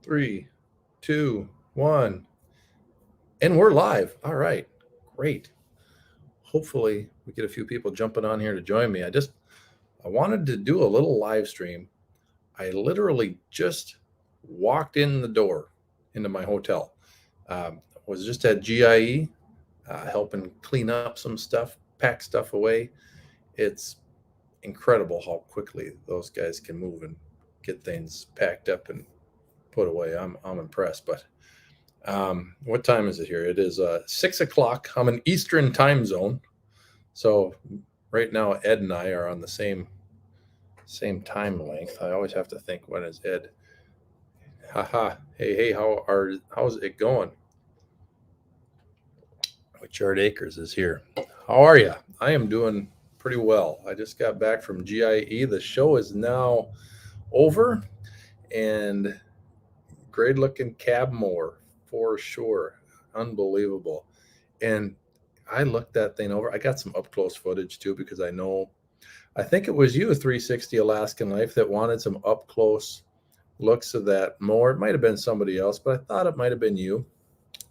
3, 2, 1. And we're live. All right. Great. Hopefully we get a few people jumping on here to join me. I wanted to do a little live stream. I literally just walked in the door into my hotel. Was just at GIE, helping clean up some stuff, pack stuff away. It's incredible how quickly those guys can move and get things packed up and put away. I'm impressed. But what time is it here? It is 6 o'clock. I'm in Eastern time zone. So right now, Ed and I are on the same time length. I always have to think, when is Ed? Haha. Hey, how's it going? Richard Akers is here. How are you? I am doing pretty well. I just got back from GIE. The show is now over, and great looking cab mower for sure. Unbelievable. And I looked that thing over. I got some up close footage too, because I think it was you, 360 Alaskan Life, that wanted some up close looks of that mower. It might have been somebody else, but I thought it might have been you.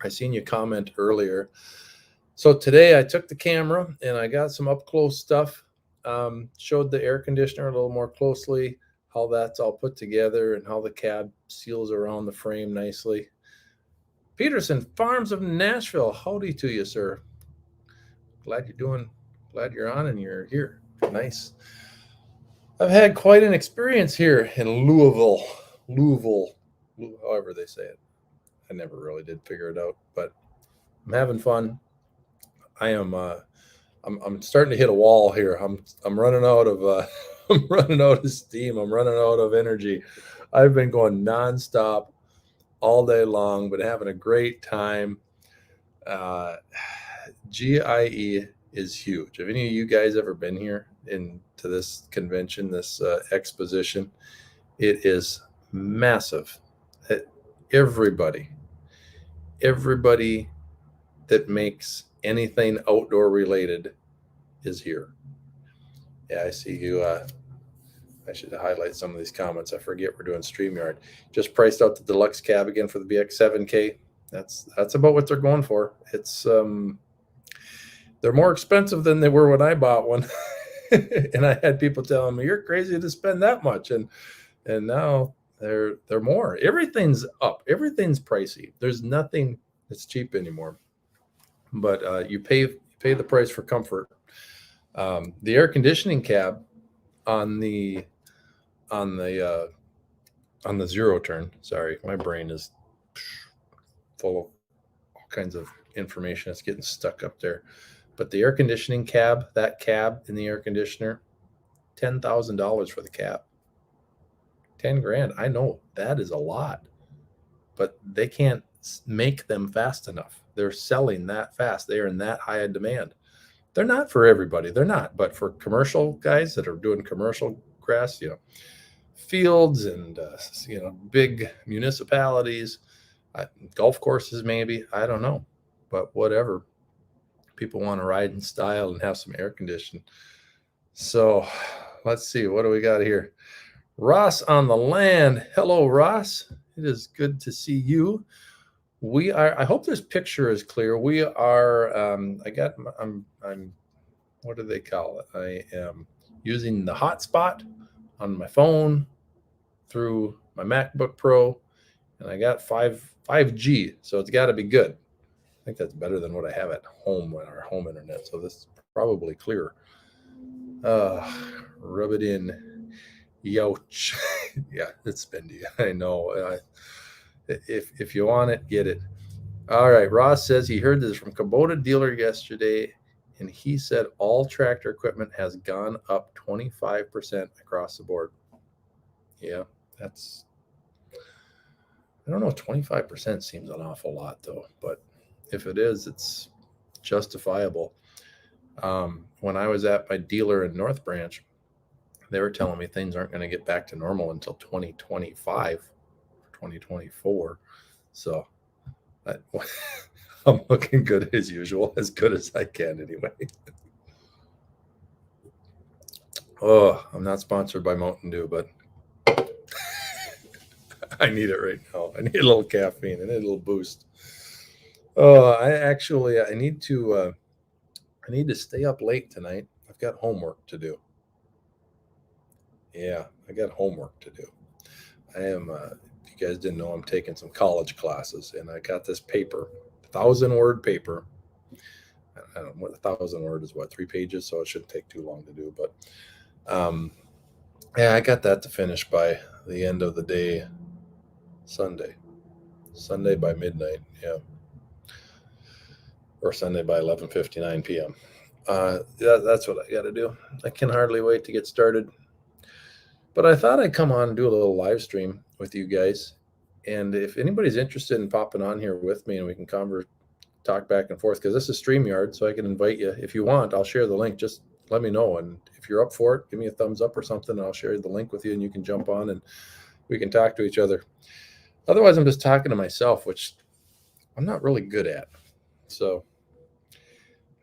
I seen you comment earlier. So today I took the camera and I got some up close stuff. Showed the air conditioner a little more closely, how that's all put together and how the cab seals around the frame nicely. Peterson Farms of Nashville, howdy to you, sir. Glad you're on and you're here. Nice. I've had quite an experience here in Louisville, however they say it. I never really did figure it out, but I'm having fun. I am I'm starting to hit a wall here. I'm running out of I'm running out of steam. I'm running out of energy. I've been going nonstop all day long, but having a great time. GIE is huge. Have any of you guys ever been here to this convention, this exposition? It is massive. Everybody that makes anything outdoor related is here. Yeah, I see you. I should highlight some of these comments. I forget we're doing StreamYard. Just priced out the deluxe cab again for the BX7K. That's about what they're going for. It's they're more expensive than they were when I bought one. And I had people telling me, you're crazy to spend that much. And now they're more. Everything's up. Everything's pricey. There's nothing that's cheap anymore. But you pay the price for comfort. The air conditioning cab on the zero turn. Sorry, my brain is full of all kinds of information. It's getting stuck up there. But the air conditioning cab, that cab in the air conditioner, $10,000 for the cab. 10 grand. I know that is a lot, but they can't make them fast enough. They're selling that fast. They are in that high a demand. They're not for everybody. They're not, but for commercial guys that are doing commercial grass, fields and, big municipalities, golf courses, maybe, I don't know, but whatever. People want to ride in style and have some air conditioning. So let's see, what do we got here? Ross on the land. Hello, Ross. It is good to see you. We are, I hope this picture is clear. We are, I'm what do they call it? I am using the hotspot on my phone through my MacBook Pro, and I got 5G, so it's got to be good. I think that's better than what I have at home with our home internet, so this is probably clearer. Rub it in. Youch. Yeah, it's spendy. I know. If you want it, get it. All right. Ross says he heard this from Kubota dealer yesterday, and he said all tractor equipment has gone up 25% across the board. Yeah, I don't know. 25% seems an awful lot, though. But if it is, it's justifiable. When I was at my dealer in North Branch, they were telling me things aren't going to get back to normal until 2025, 2024. So I'm looking good as usual, as good as I can anyway. Oh, I'm not sponsored by Mountain Dew, but I need it right now. I need a little caffeine. I need a little boost. I need to stay up late tonight. I've got homework to do. Yeah, I got homework to do. I am. If you guys didn't know, I'm taking some college classes, and I got this paper, 1,000-word paper. I don't know what 1,000 word is. What, 3 pages? So it shouldn't take too long to do. But yeah, I got that to finish by the end of the day, Sunday by midnight. Yeah, or Sunday by 11:59 p.m. That's what I got to do. I can hardly wait to get started. But I thought I'd come on and do a little live stream with you guys. And if anybody's interested in popping on here with me and we can talk back and forth, because this is StreamYard, so I can invite you. If you want, I'll share the link. Just let me know. And if you're up for it, give me a thumbs up or something. And I'll share the link with you and you can jump on and we can talk to each other. Otherwise, I'm just talking to myself, which I'm not really good at. So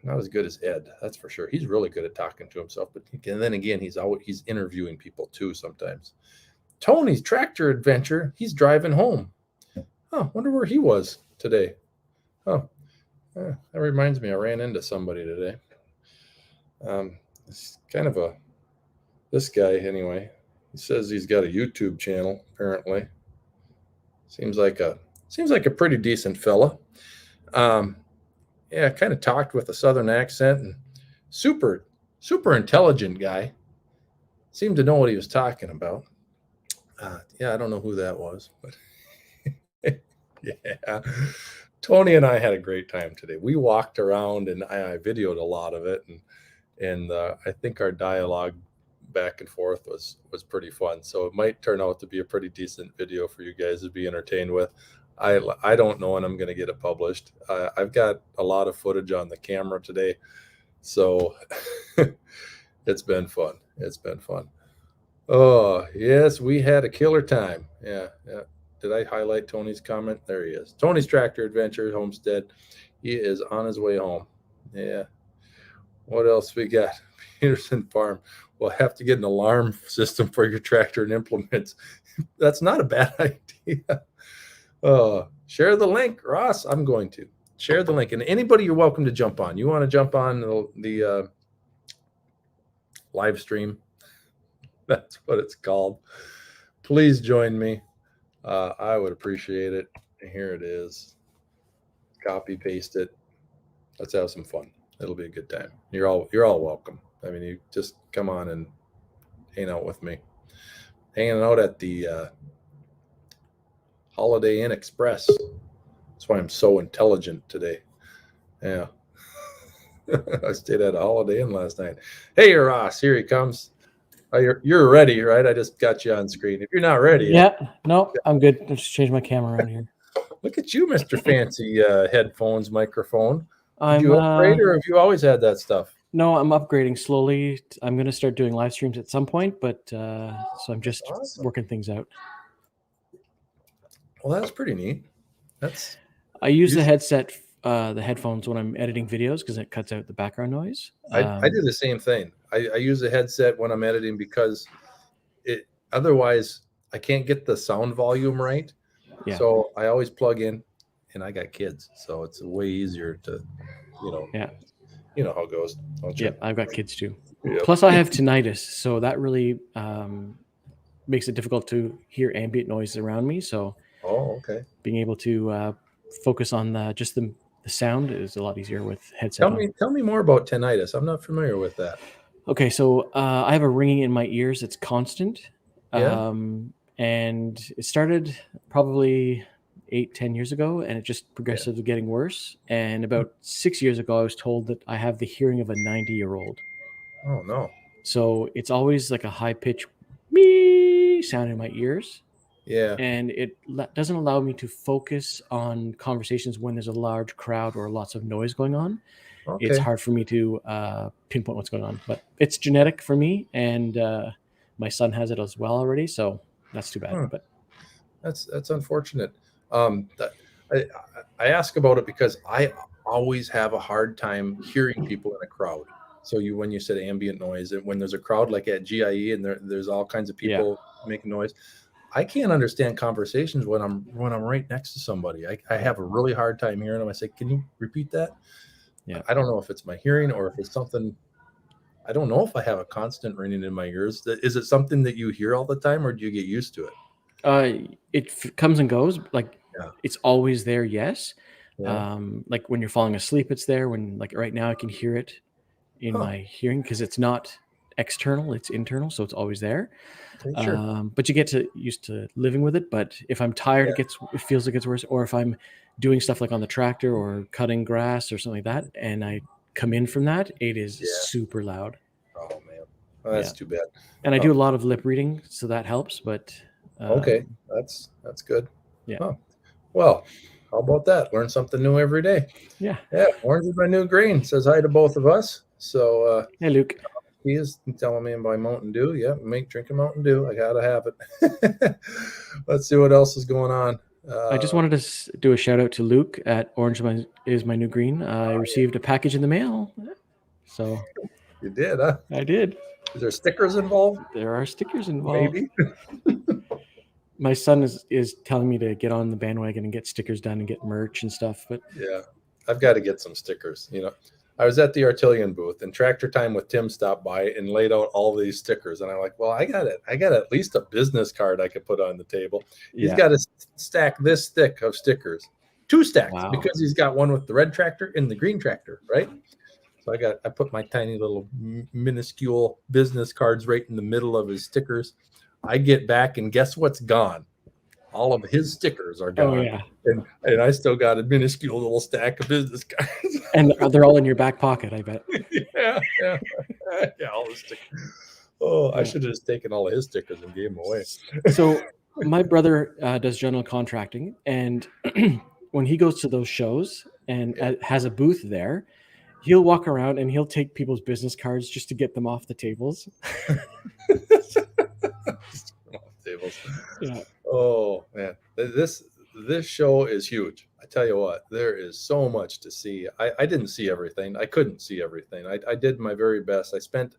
not as good as Ed, that's for sure. He's really good at talking to himself, but and then again, he's interviewing people too sometimes. Tony's tractor adventure, he's driving home. Oh, wonder where he was today. Oh, that reminds me, I ran into somebody today. It's kind of this guy anyway. He says he's got a YouTube channel apparently. Seems like a pretty decent fella. Yeah, kind of talked with a southern accent and super intelligent guy. Seemed to know what he was talking about. Yeah, I don't know who that was, but yeah. Tony and I had a great time today. We walked around and I videoed a lot of it, and I think our dialogue back and forth was pretty fun. So it might turn out to be a pretty decent video for you guys to be entertained with. I don't know when I'm going to get it published. I've got a lot of footage on the camera today, so it's been fun. It's been fun. Oh, yes, we had a killer time. Yeah. Did I highlight Tony's comment? There he is. Tony's Tractor Adventure Homestead. He is on his way home. Yeah. What else we got? Peterson Farm. We'll have to get an alarm system for your tractor and implements. That's not a bad idea. Share the link, Ross. I'm going to share the link, and anybody, you're welcome to jump on. You want to jump on the live stream? That's what it's called. Please join me. I would appreciate it. Here it is. Copy paste it. Let's have some fun. It'll be a good time. You're all welcome. I mean, you just come on and hang out with me. Hanging out at the Holiday Inn Express. That's why I'm so intelligent today. Yeah. I stayed at a Holiday Inn last night. Hey, Ross, here he comes. Oh, you're ready, right? I just got you on screen. If you're not ready. Yeah, no, I'm good. I'll just change my camera around here. Look at you, Mr. Fancy headphones, microphone. Did you upgrade or have you always had that stuff? No, I'm upgrading slowly. I'm going to start doing live streams at some point, but so I'm just working things out. Well, that's pretty neat. I use the headset, the headphones when I'm editing videos because it cuts out the background noise. I do the same thing. I use a headset when I'm editing because otherwise I can't get the sound volume right. Yeah. So I always plug in, and I got kids, so it's way easier to, Yeah. You know how it goes. Yeah, I've got kids too. Yep. Plus, I have tinnitus, so that really makes it difficult to hear ambient noise around me. So, okay. Being able to focus on just the sound is a lot easier with headset. Tell me more about tinnitus. I'm not familiar with that. Okay, so I have a ringing in my ears. It's constant. Yeah. And it started probably 8-10 years ago, and it just progressively getting worse. And about 6 years ago, I was told that I have the hearing of a 90-year-old. Oh, no. So it's always like a high-pitched me sound in my ears. Yeah. And it doesn't allow me to focus on conversations when there's a large crowd or lots of noise going on. Okay. It's hard for me to pinpoint what's going on. But it's genetic for me, and my son has it as well already, so that's too bad. But that's unfortunate. I ask about it because I always have a hard time hearing people in a crowd. So when you said ambient noise, and when there's a crowd like at GIE and there's all kinds of people making noise, I can't understand conversations when I'm right next to somebody. I have a really hard time hearing them. I say, "Can you repeat that?" Yeah. I don't know if it's my hearing or if it's something. I don't know if I have a constant ringing in my ears. Is it something that you hear all the time, or do you get used to it? It comes and goes. Like Yeah. it's always there. Yes. Yeah. Like when you're falling asleep, it's there. When like right now, I can hear it in my hearing because it's not external, it's internal, so it's always there. Okay, sure. But you get used to living with it. But if I'm tired, Yeah. it feels like it's worse. Or if I'm doing stuff like on the tractor or cutting grass or something like that, and I come in from that, it is Yeah. super loud. Oh man, well, that's too bad. And I do a lot of lip reading, so that helps. But okay, that's good. Yeah. Huh. Well, how about that? Learn something new every day. Yeah. Yeah. Orange is my new green. Says hi to both of us. So hey, Luke. He is telling me about Mountain Dew. Yeah, drinking Mountain Dew. I gotta have it. Let's see what else is going on. I just wanted to do a shout out to Luke at Orange is my new green. I received a package in the mail. So you did, huh? I did. Is there stickers involved? There are stickers involved. Maybe. My son is telling me to get on the bandwagon and get stickers done and get merch and stuff. But yeah, I've got to get some stickers. I was at the Artillian booth and Tractor Time with Tim stopped by and laid out all these stickers. And I'm like, well, I got at least a business card I could put on the table. Yeah. He's got to stack this thick of stickers, 2 stacks, because he's got one with the red tractor and the green tractor, right? So I put my tiny little minuscule business cards right in the middle of his stickers. I get back and guess what's gone? All of his stickers are gone. Oh, yeah. And I still got a minuscule little stack of business cards. And they're all in your back pocket, I bet. Yeah, all the stickers. Oh, I should have just taken all of his stickers and gave them away. So my brother does general contracting, and when he goes to those shows and has a booth there, he'll walk around and he'll take people's business cards just to get them off the tables. Tables. Yeah. Oh man, this show is huge. I tell you what, there is so much to see. I didn't see everything. I couldn't see everything. I did my very best. I spent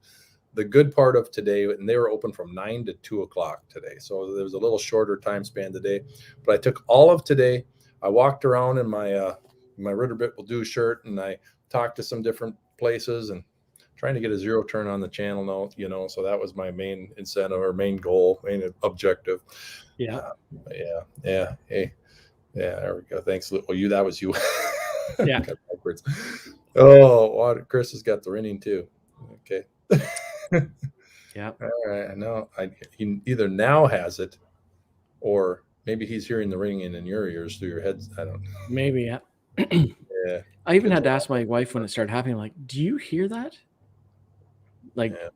the good part of today, and they were open from 9 to 2 o'clock today. So there was a little shorter time span today, but I took all of today. I walked around in my Ritterbit will do shirt, and I talked to some different places and trying to get a zero turn on the channel now, so that was my main incentive or main goal, main objective. Yeah. Hey, yeah, there we go. Thanks. Well, that was you. Yeah. Backwards. Oh, Chris has got the ringing too. Okay. Yeah. All right. I know. He either now has it, or maybe he's hearing the ringing in your ears through your heads. I don't know. Maybe, yeah. Yeah. I even had to ask my wife when it started happening, like, do you hear that? Like, yeah.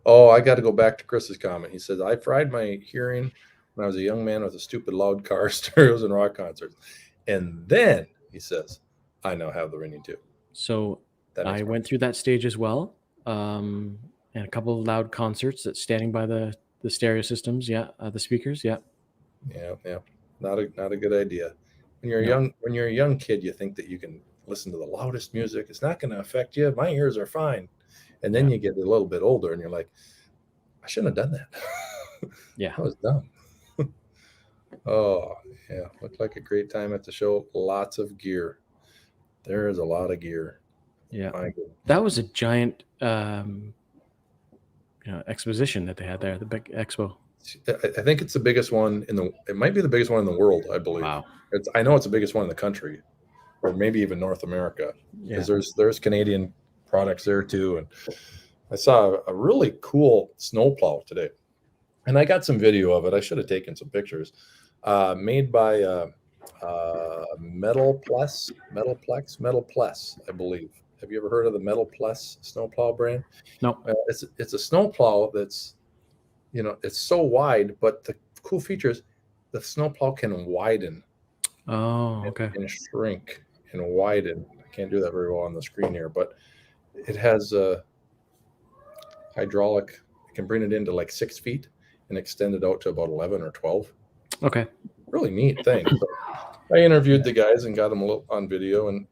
Oh, I got to go back to Chris's comment. He says, I fried my hearing when I was a young man with a stupid loud car, stereos, and rock concerts. And then he says, I now have the ringing too. So I went through that stage as well. And a couple of loud concerts that's standing by the stereo systems. Yeah. The speakers. Yeah. Yeah. Not a good idea. When you're a young kid, you think that you can listen to the loudest music. It's not going to affect you. My ears are fine. And then you get a little bit older and you're like, I shouldn't have done that. Yeah. I was dumb. Oh, yeah. Looked like a great time at the show. Lots of gear. There is a lot of gear. Yeah. That was a giant exposition that they had there, the big expo. I think it's the biggest one it might be the biggest one in the world, I believe. Wow. I know it's the biggest one in the country, or maybe even North America. Because there's Canadian products there too. And I saw a really cool snowplow today. And I got some video of it. I should have taken some pictures. Made by Metal Plus, I believe. Have you ever heard of the Metal Plus snowplow brand? No. It's a snowplow that's, it's so wide, but the cool feature is the snowplow can widen. Oh, okay. And shrink and widen. I can't do that very well on the screen here, but it has a hydraulic. You can bring it into like 6 feet and extend it out to about 11 or 12. Okay. Really neat thing. So I interviewed the guys and got them on video, and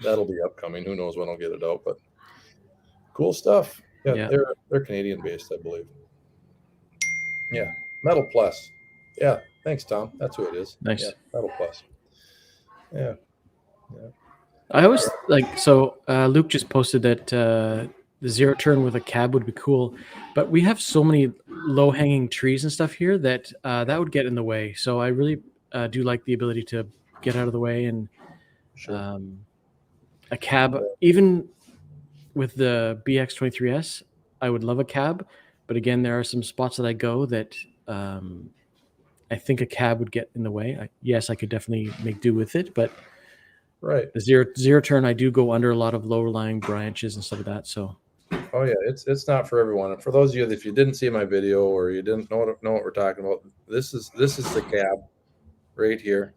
that'll be upcoming. Who knows when I'll get it out, but cool stuff. Yeah. They're Canadian based, I believe. Yeah. Metal Plus. Yeah. Thanks, Tom. That's who it is. Nice. Yeah. That'll plus. Yeah. I always Luke just posted that the zero turn with a cab would be cool, but we have so many low hanging trees and stuff here that that would get in the way. So I really do like the ability to get out of the way, and Sure. a cab, even with the BX23S, I would love a cab. But again, there are some spots that I go that I think a cab would get in the way. Yes, I could definitely make do with it, but Right. the zero turn, I do go under a lot of lower lying branches and stuff like that. So, oh yeah, it's not for everyone. And for those of you, if you didn't see my video or you didn't know what we're talking about, this is the cab right here.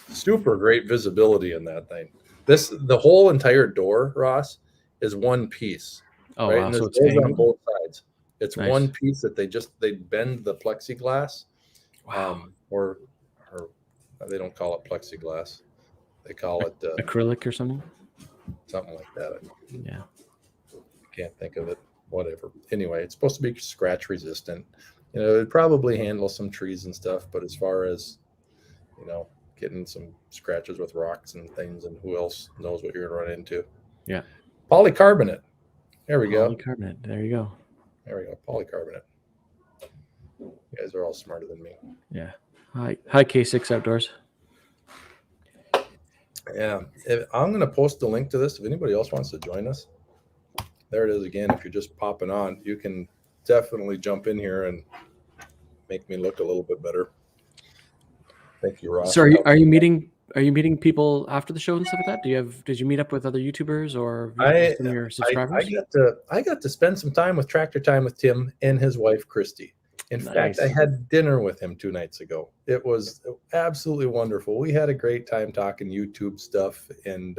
Super great visibility in that thing. The whole entire door, Ross, is one piece. oh Right, wow, and there's so it's holes on angled. both sides. It's Nice. one piece that they bend the plexiglass, Wow. or they don't call it plexiglass. They call it Acrylic or something. something like that. Yeah. I can't think of it. Whatever. Anyway, it's supposed to be scratch resistant. It'd probably handle some trees and stuff, but as far as getting some scratches with rocks and things, and who else knows what you're gonna run into? Yeah. Polycarbonate. There we go. Polycarbonate. There you go. There we go. Polycarbonate. You guys are all smarter than me. Yeah. Hi K6 Outdoors. Yeah, I'm going to post the link to this. If anybody else wants to join us, there it is again. If you're just popping on, you can definitely jump in here and make me look a little bit better. Thank you, Ross. So are you meeting people after the show and stuff like that? Did you meet up with other YouTubers or some of your subscribers? I got to spend some time with Tractor Time with Tim and his wife Christy. In fact, I had dinner with him 2 nights ago. It was absolutely wonderful. We had a great time talking YouTube stuff, and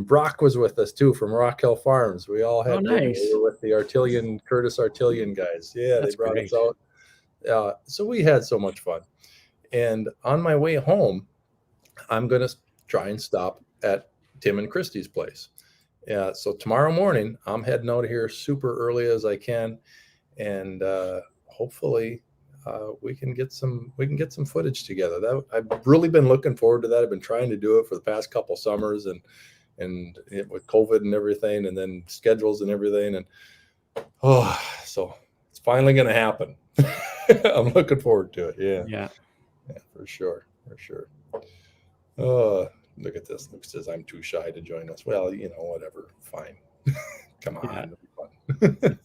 Brock was with us too from Rock Hill Farms. We all had dinner. Nice. We were with the Curtis Artillian guys. Yeah, That's they brought great. us out. So we had so much fun. And on my way home, I'm going to try and stop at Tim and Christy's place. Yeah. So tomorrow morning, I'm heading out of here super early as I can, and hopefully we can get some footage together. That I've really been looking forward to that. I've been trying to do it for the past couple summers, and with COVID and everything, and then schedules and everything, and so it's finally going to happen. I'm looking forward to it. Yeah, for sure. Look at this. Luke says I'm too shy to join us. Well, whatever. Fine. Come on. Yeah. It'll be fun.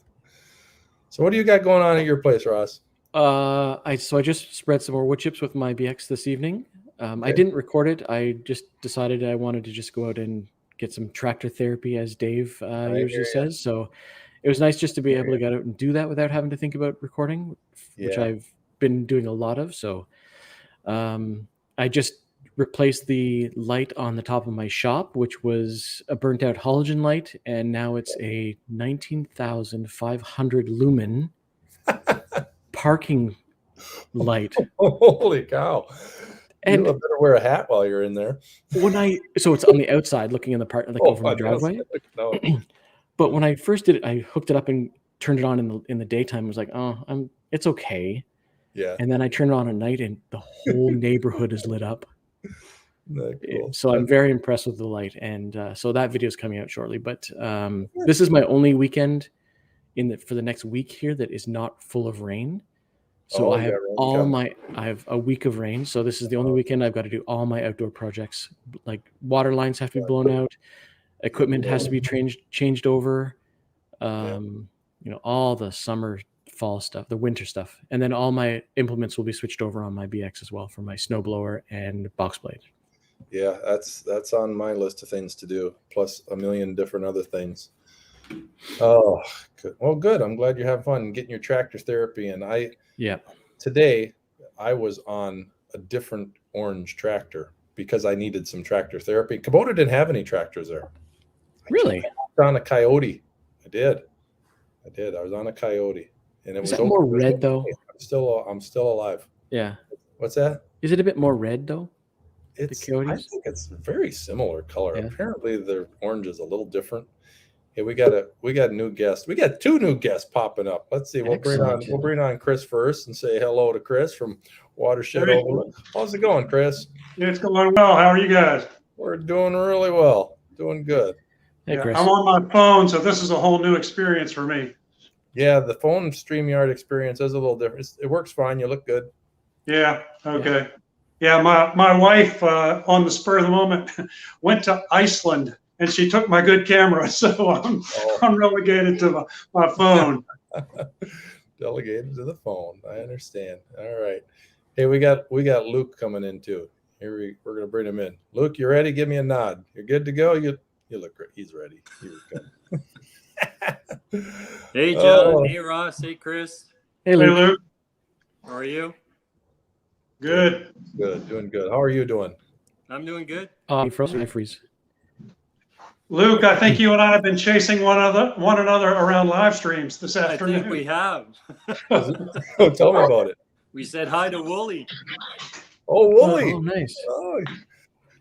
So what do you got going on at your place, Ross? I just spread some more wood chips with my BX this evening. Okay. I didn't record it. I just decided I wanted to just go out and get some tractor therapy, as Dave usually says. So it was nice just to be able to get out and do that without having to think about recording, which I've been doing a lot of. So I just replaced the light on the top of my shop, which was a burnt out halogen light, and now it's a 19,500 lumen parking light. Holy cow. And you better wear a hat while you're in there. So it's on the outside looking in the park, like over the driveway. No. But when I first did it, I hooked it up and turned it on in the daytime. I was like, it's okay. Yeah. And then I turned it on at night and the whole neighborhood is lit up. Cool. So I'm very impressed with the light, and so that video is coming out shortly. But this is my only weekend for the next week here that is not full of rain. So I have a week of rain. So this is the only weekend I've got to do all my outdoor projects. Like water lines have to be blown out, equipment has to be changed over. All the summer, fall stuff, the winter stuff, and then all my implements will be switched over on my BX as well for my snowblower and box blade. Yeah, that's on my list of things to do, plus a million different other things. Oh, good. Well, good. I'm glad you're having fun getting your tractor therapy. And today I was on a different orange tractor because I needed some tractor therapy. Kubota didn't have any tractors there. Really? I was on a Coyote. I did. I was on a Coyote, and it was more red though. I'm still alive. Yeah. What's that? Is it a bit more red though? I think it's very similar color. Yeah. Apparently the orange is a little different. Hey, we got a new guest. We got 2 new guests popping up. Let's see. We'll bring on Chris first and say hello to Chris from Watershed Overlook. How's it going, Chris? It's going well. How are you guys? We're doing really well. Doing good. Hey, Chris. I'm on my phone, so this is a whole new experience for me. Yeah, the phone StreamYard experience is a little different. It works fine. You look good. Yeah. Okay. Yeah. My wife, on the spur of the moment, went to Iceland, and she took my good camera, so I'm relegated to my phone. Delegated to the phone. I understand. All right. Hey, we got Luke coming in too. We're gonna bring him in. Luke, you ready? Give me a nod. You're good to go. You look great. He's ready. He was good. Hey, John. Hey, Ross. Hey, Chris. Hey, Luke. Hey, Luke. How are you? Good. Good. Doing good. How are you doing? I'm doing good. You froze? I freeze. Luke, I think you and I have been chasing one another around live streams this I afternoon. think we have. Oh, tell me about it. We said hi to Wooly. Oh, Wooly. Oh, nice. Oh,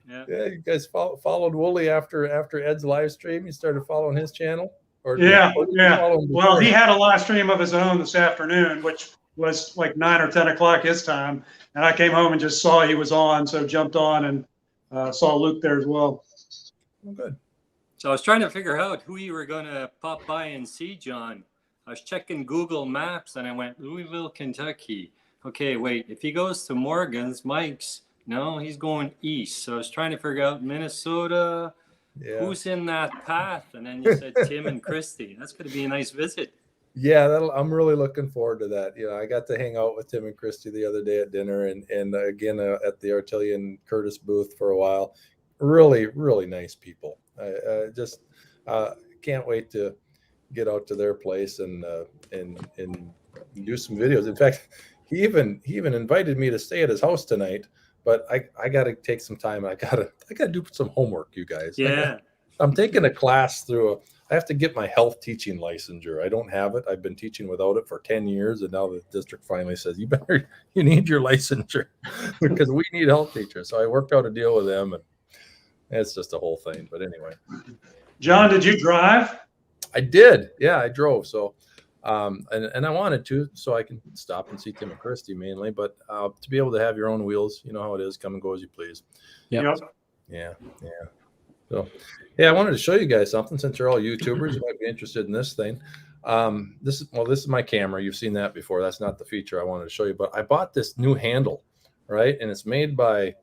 Yeah. yeah. You guys followed Wooly after Ed's live stream. You started following his channel. Yeah. Follow him Well, before? he had a live stream of his own this afternoon, which was like 9 or 10 o'clock his time, and I came home and just saw he was on, so jumped on and saw Luke there as well. Oh, good. So I was trying to figure out who you were going to pop by and see, John. I was checking Google Maps and I went, Louisville, Kentucky. Okay, wait, if he goes to Morgan's, Mike's, no, he's going east. So I was trying to figure out Minnesota, Yeah. who's in that path? And then you said Tim and Christy. That's going to be a nice visit. Yeah, I'm really looking forward to that. You know, I got to hang out with Tim and Christy the other day at dinner and again at the Artillian Curtis booth for a while. Really, really nice people. I just can't wait to get out to their place and do some videos. In fact, he even invited me to stay at his house tonight. But I got to take some time. I gotta do some homework, you guys. Yeah. I'm taking a class through. I have to get my health teaching licensure. I don't have it. I've been teaching without it for 10 years, and now the district finally says you need your licensure because we need health teachers. So I worked out a deal with them, and it's just a whole thing. But anyway, John, did you drive? I did. Yeah, I drove. So, and I wanted to, so I can stop and see Tim and Christy mainly. But to be able to have your own wheels, you know how it is. Come and go as you please. Yep. Yeah. So, yeah, I wanted to show you guys something since you're all YouTubers. You might be interested in this thing. This is my camera. You've seen that before. That's not the feature I wanted to show you, but I bought this new handle, right? And it's made by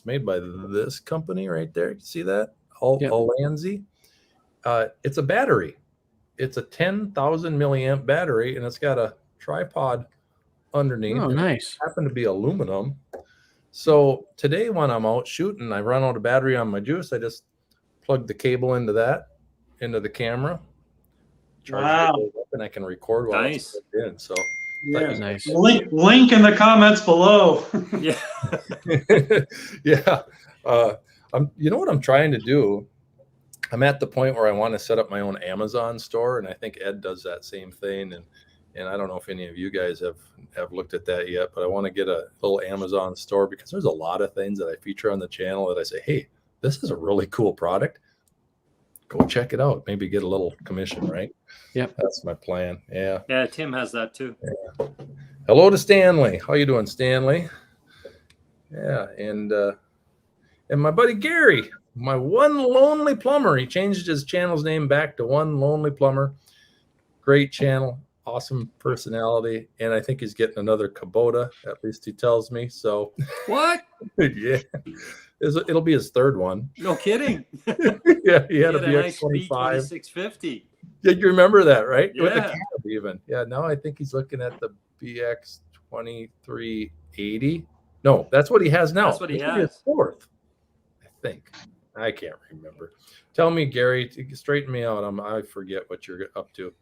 this company right there. You see that? Alanzi. It's a battery. It's a 10,000 milliamp battery, and it's got a tripod underneath. Oh, nice. It happened to be aluminum. So today when I'm out shooting, I run out of battery on my juice. I just plug the cable into the camera, charge it up, and I can record while it's plugged in. So yeah, nice. Link in the comments below. Yeah. Yeah. You know what I'm trying to do? I'm at the point where I want to set up my own Amazon store, and I think Ed does that same thing. And I don't know if any of you guys have looked at that yet, but I want to get a little Amazon store because there's a lot of things that I feature on the channel that I say, hey, this is a really cool product. Go check it out. Maybe get a little commission, right? Yep. That's my plan. Yeah. Yeah, Tim has that too. Yeah. Hello to Stanley. How you doing, Stanley? Yeah, and my buddy Gary, my One Lonely Plumber. He changed his channel's name back to One Lonely Plumber. Great channel. Awesome personality, and I think he's getting another Kubota. At least he tells me. So, What? Yeah, it'll be his third one. No kidding. Yeah, he had a nice BX25. B2650. Yeah, you remember that, right? Yeah. With the cab even. Yeah, now I think he's looking at the BX2380. No, that's what he has now. That's what he This will be has. his fourth, I think. I can't remember. Tell me, Gary, straighten me out. I forget what you're up to.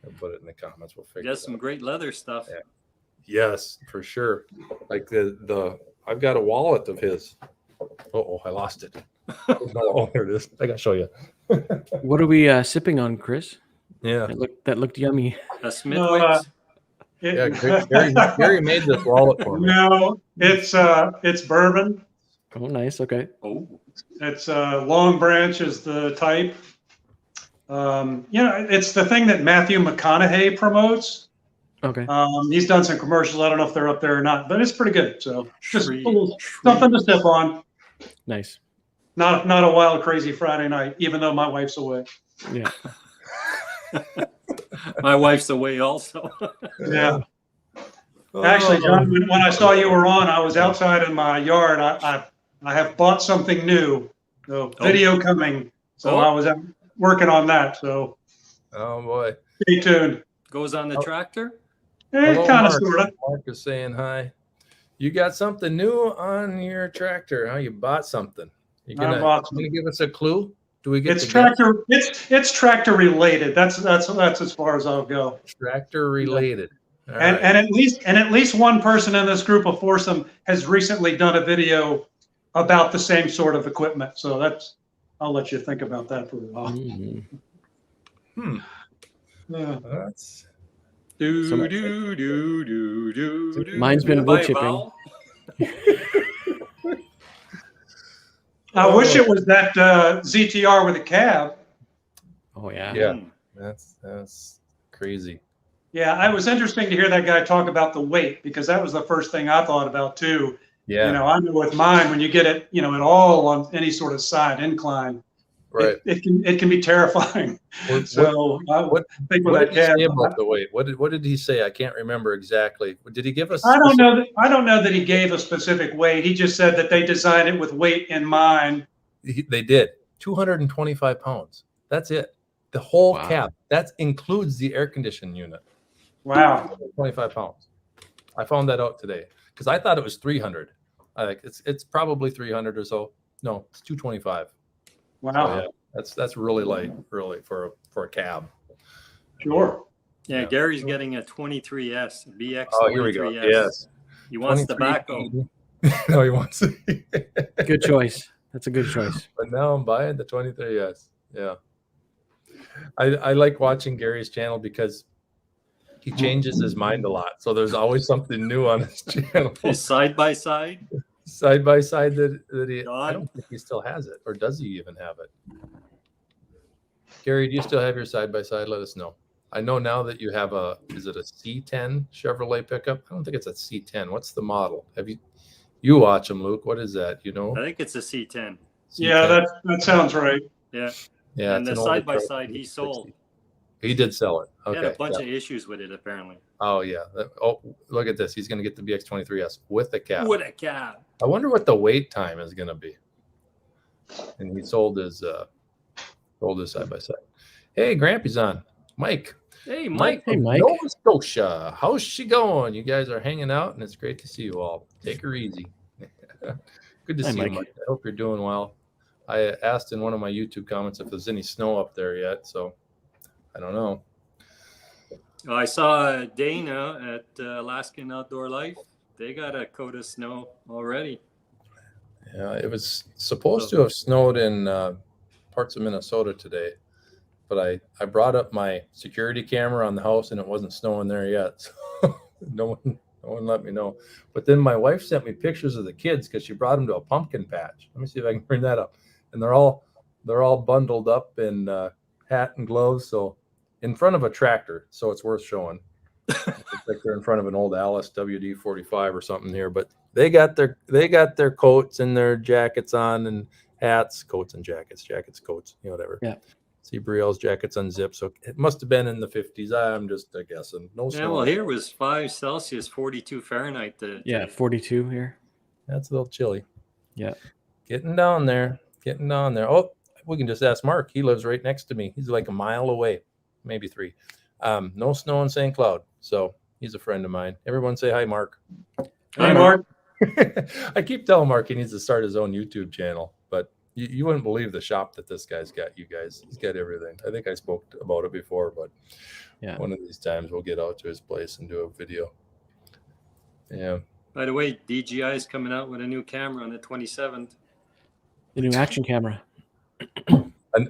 I'll put it in the comments. We'll figure it out. Some great leather stuff. Yeah. Yes, for sure. Like I've got a wallet of his. Oh, I lost it. Oh, there it is. I gotta show you. What are we sipping on, Chris? Yeah. That looked yummy. A Smithwick's. Yeah, Gary made this wallet for me. No, it's bourbon. Oh, nice. Okay. Oh. It's Long Branch is the type. It's the thing that Matthew McConaughey promotes. Okay. He's done some commercials. I don't know if they're up there or not, but it's pretty good. So just a little something to step on. Nice. Not a wild, crazy Friday night, even though my wife's away. Yeah. My wife's away also. Yeah. Actually, John, when I saw you were on, I was outside in my yard. I have bought something new. So video coming. So I was working on that. So. Oh boy. Stay tuned. Goes on the tractor? Kind of, sort of. Mark is saying hi. You got something new on your tractor, huh? You bought something. You gonna give us a clue? Do we get it's tractor? It's tractor related. That's as far as I'll go. Tractor related. And at least one person in this group of foursome has recently done a video about the same sort of equipment. So I'll let you think about that for a while. Mm-hmm. Yeah. That's Mine's been wood chipping. I wish it was that ZTR with a cab. Oh yeah. Yeah. That's crazy. Yeah, it was interesting to hear that guy talk about the weight, because that was the first thing I thought about too. Yeah. I know with mine, when you get it, at all on any sort of side incline, right, it can be terrifying. What did he say about the weight? What did he say? I can't remember exactly. Did he give us? I don't know that he gave a specific weight. He just said that they designed it with weight in mind. They did 225 pounds. That's it. The whole cab. That includes the air conditioning unit. Wow. 25 pounds. I found that out today because I thought it was 300. I think it's probably 300 or so. No, it's 225. Wow. So, yeah, that's really light, really for a cab. Sure. Yeah, Gary's getting a 23S, BX23S. Oh, here we go. Yes. He wants the Backhoe. No, he wants it. Good choice. That's a good choice. But now I'm buying the 23S. Yeah. I like watching Gary's channel because he changes his mind a lot. So there's always something new on his channel. His side by side that he, I don't think he still has it, or does he even have it? Gary, do you still have your side by side? Let us know. I know now that you have is it a C10 Chevrolet pickup? I don't think it's a C10. What's the model? You watch them, Luke? What is that? I think it's a C10. Yeah, that sounds right. Yeah. Yeah. And the side by side he sold. He did sell it. Okay. He had a bunch of issues with it, apparently. Oh, yeah. Oh, look at this. He's going to get the BX23S with a cab. With a cab. I wonder what the wait time is going to be. And he sold his side by side. Hey, Grampy's on. Mike. Hey, Mike. Hey, Mike. Nova Scotia. How's she going? You guys are hanging out, and it's great to see you all. Take her easy. Good to see you, Mike. I hope you're doing well. I asked in one of my YouTube comments if there's any snow up there yet, so I don't know. I saw Dana at Alaskan Outdoor Life. They got a coat of snow already. Yeah, it was supposed to have snowed in parts of Minnesota today, but I brought up my security camera on the house and it wasn't snowing there yet. So no one let me know. But then my wife sent me pictures of the kids because she brought them to a pumpkin patch. Let me see if I can bring that up. And they're all bundled up in hat and gloves, so in front of a tractor, so it's worth showing. It's like they're in front of an old Alice WD-45 or something here, but they got their coats and their jackets on, and hats, coats and jackets, coats, whatever. Yeah. See Brielle's jackets unzipped, so it must have been in the 50s. I'm just guessing. No snow. Yeah, well, here was 5 Celsius, 42 Fahrenheit. 42 here. That's a little chilly. Yeah. Getting down there. Oh, we can just ask Mark. He lives right next to me. He's like a mile away, maybe 3. No snow in St. Cloud, so he's a friend of mine. Everyone say hi, Mark. Hi, Mark. I keep telling Mark he needs to start his own YouTube channel, but you wouldn't believe the shop that this guy's got. You guys, he's got everything. I think I spoke about it before, but yeah, one of these times we'll get out to his place and do a video. Yeah. By the way, DJI is coming out with a new camera on the 27th. The new action camera.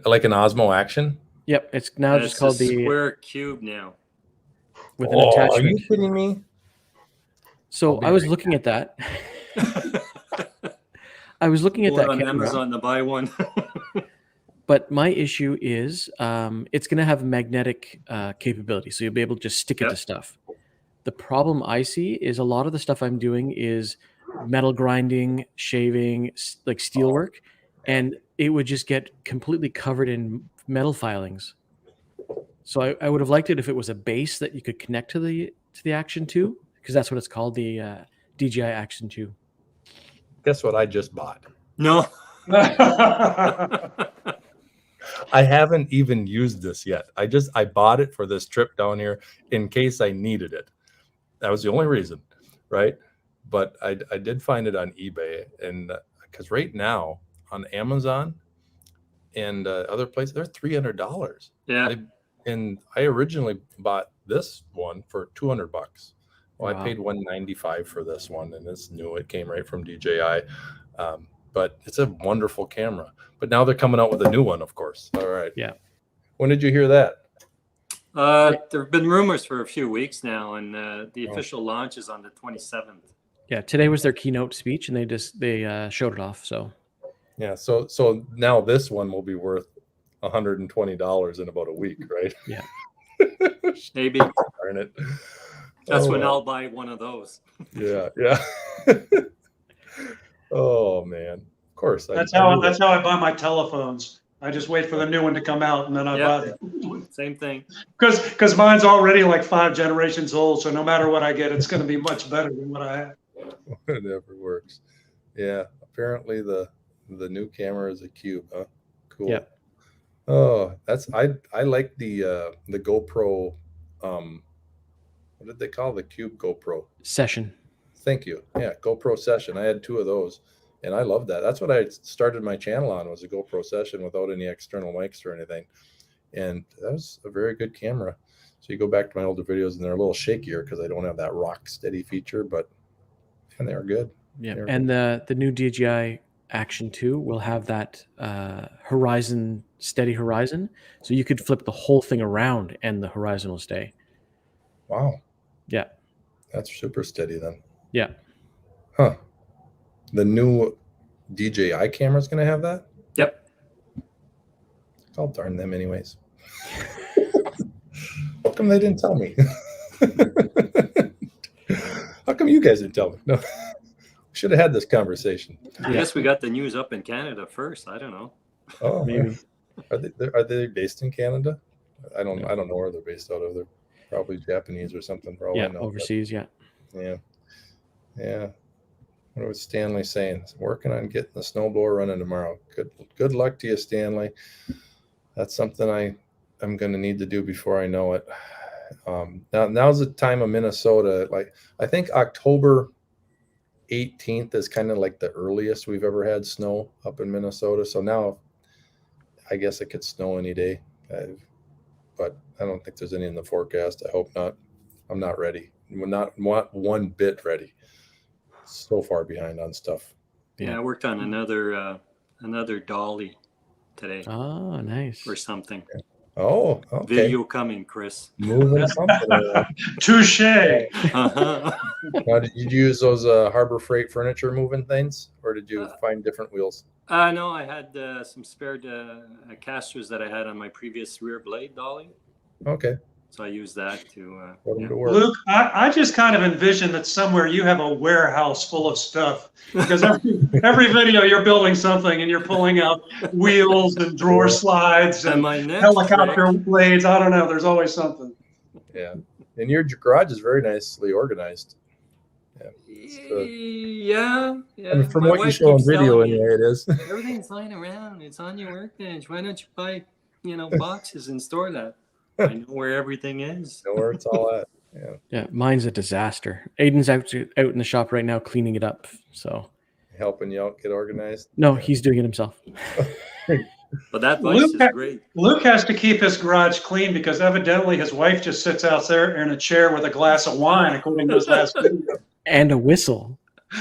Like an Osmo Action? Yep, it's now just called the Square Cube now. With an attachment. Are you kidding me? So I was looking at that. I was looking at that on camera. Amazon to buy one. but my issue is it's going to have magnetic capability, so you'll be able to just stick it to stuff. The problem I see is a lot of the stuff I'm doing is metal grinding, shaving, like steel work, and it would just get completely covered in metal filings. So I would have liked it if it was a base that you could connect to the Action 2, because that's what it's called, the DJI Action 2. Guess what I just bought? No. I haven't even used this yet. I bought it for this trip down here in case I needed it. That was the only reason, right? But I did find it on eBay, and because right now on Amazon and other places, they're $300. Yeah. And I originally bought this one for $200. Well, Wow. I paid $195 for this one, and it's new. It came right from DJI. But it's a wonderful camera. But now they're coming out with a new one, of course. All right. Yeah. When did you hear that? There have been rumors for a few weeks now, and the official launch is on the 27th. Yeah, today was their keynote speech, and they showed it off. So Yeah. So now this one will be worth $120 in about a week, right? Yeah. Maybe. Darn it. That's when I'll buy one of those. Yeah. Oh man. Of course. That's how I buy my telephones. I just wait for the new one to come out, and then I buy it. Same thing. Because mine's already like 5 generations old, so no matter what I get, it's going to be much better than what I have. It never works. Yeah. Apparently the new camera is a cube, huh? Cool. Yeah. Oh, I like the GoPro. What did they call the Cube GoPro? Session. Thank you. Yeah, GoPro Session. I had 2 of those, and I love that. That's what I started my channel on, was a GoPro Session without any external mics or anything, and that was a very good camera. So you go back to my older videos, and they're a little shakier because I don't have that rock steady feature, but and they're good. Yeah, and the new DJI Action 2 will have that steady horizon, so you could flip the whole thing around and the horizon will stay. Wow. Yeah. That's super steady then. Yeah. Huh. The new DJI camera is going to have that? Yep. I'll darn them anyways. How come they didn't tell me? How come you guys didn't tell me? No. We should have had this conversation. I guess we got the news up in Canada first. I don't know. Oh, Maybe. Are they based in Canada? I don't know where they're based out of. They're probably Japanese or something. For all I know, overseas. but, yeah. What was Stanley saying? Working on getting the snowblower running tomorrow. Good luck to you, Stanley. That's something I'm going to need to do before I know it. Now's the time of Minnesota. Like, I think October 18th is kind of like the earliest we've ever had snow up in Minnesota. So now I guess it could snow any day, but I don't think there's any in the forecast. I hope not. I'm not ready. We're not one bit ready. So far behind on stuff. Yeah, I worked on another dolly today. Oh, nice. Or something. Oh, okay. Video coming, Chris. Moving something. Touche. Uh-huh. Now, did you use those Harbor Freight furniture moving things, or did you find different wheels? No, I had some spared casters that I had on my previous rear blade dolly. Okay. So I used that to Put them to work. Luke, I just kind of envision that somewhere you have a warehouse full of stuff, because every video you're building something and you're pulling out wheels and drawer slides and my next helicopter blades. I don't know. There's always something. Yeah. And your garage is very nicely organized. Yeah. I mean, from My what you wife show on keeps video, telling me, anyway, it is. everything's lying around. It's on your workbench. Why don't you buy, boxes and store that? I know where everything is. Know where it's all at. Yeah. Yeah, mine's a disaster. Aiden's out in the shop right now cleaning it up. So Helping you out get organized. no, he's doing it himself. But that place is great. Luke has to keep his garage clean because evidently his wife just sits out there in a chair with a glass of wine, according to his last video. And a whistle.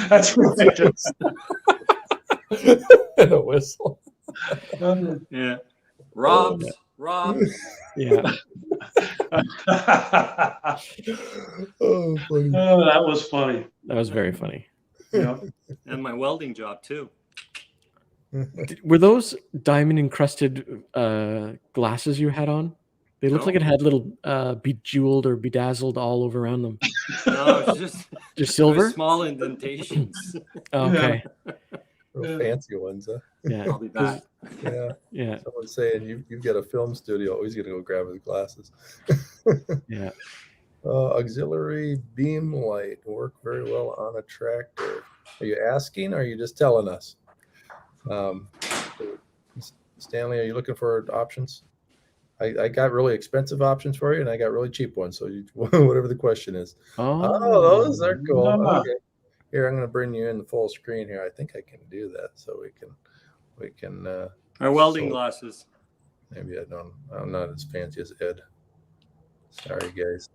That's right. And a whistle. Yeah. Rob's. Yeah. Oh, funny. Oh, that was funny. That was very funny. Yeah. And my welding job too. Were those diamond encrusted glasses you had on? They looked like it had little bejeweled or bedazzled all over around them. No, it's just silver. Small indentations. Okay. Real fancy ones, huh? Yeah. I'll be back. Yeah. Yeah. Someone's saying you've got a film studio. Oh, he's gonna go grab his glasses. Yeah. Auxiliary beam light work very well on a tractor. Are you asking or are you just telling us? Stanley, are you looking for options? I got really expensive options for you and I got really cheap ones. So whatever the question is. Oh, those are cool. Okay. Here, I'm going to bring you in the full screen here. I think I can do that so we can Our welding glasses. Maybe I'm not as fancy as Ed. Sorry, guys.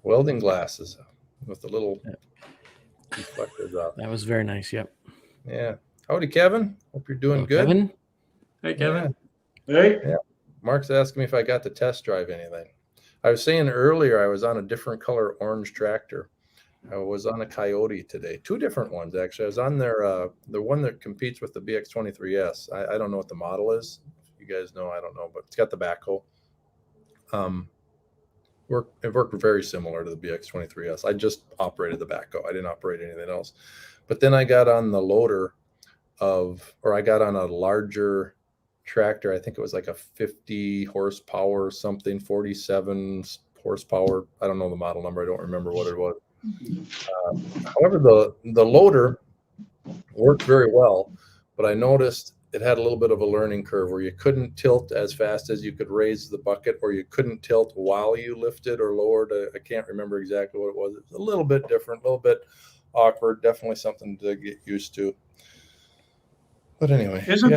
Welding glasses with the little reflectors up. That was very nice. Yep. Yeah. Howdy, Kevin. Hope you're doing good. Kevin? Hey, Kevin. Yeah. Hey. Yeah. Mark's asking me if I got to test drive anything. I was saying earlier I was on a different color orange tractor. I was on a Coyote today. 2 different ones, actually. I was on their the one that competes with the BX23S. I don't know what the model is. You guys know, I don't know, but it's got the backhoe. It worked very similar to the BX23S. I just operated the backhoe. I didn't operate anything else. But then I got on the loader I got on a larger tractor. I think it was like a 50 horsepower something, 47 horsepower. I don't know the model number. I don't remember what it was. However, the loader worked very well, but I noticed it had a little bit of a learning curve where you couldn't tilt as fast as you could raise the bucket, or you couldn't tilt while you lifted or lowered. I can't remember exactly what it was. It was a little bit different, a little bit awkward, definitely something to get used to. But anyway, isn't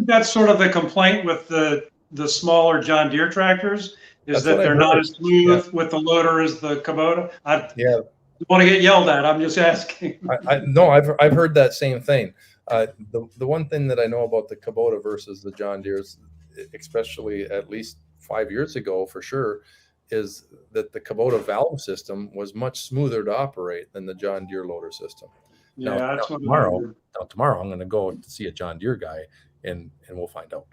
that sort of the complaint with the smaller John Deere tractors? Is that they're not as smooth with the loader as the Kubota? I want to get yelled at. I'm just asking. No, I've heard that same thing. The one thing that I know about the Kubota versus the John Deere's, especially at least 5 years ago for sure, is that the Kubota valve system was much smoother to operate than the John Deere loader system. Yeah, now tomorrow I'm going to go to see a John Deere guy and we'll find out.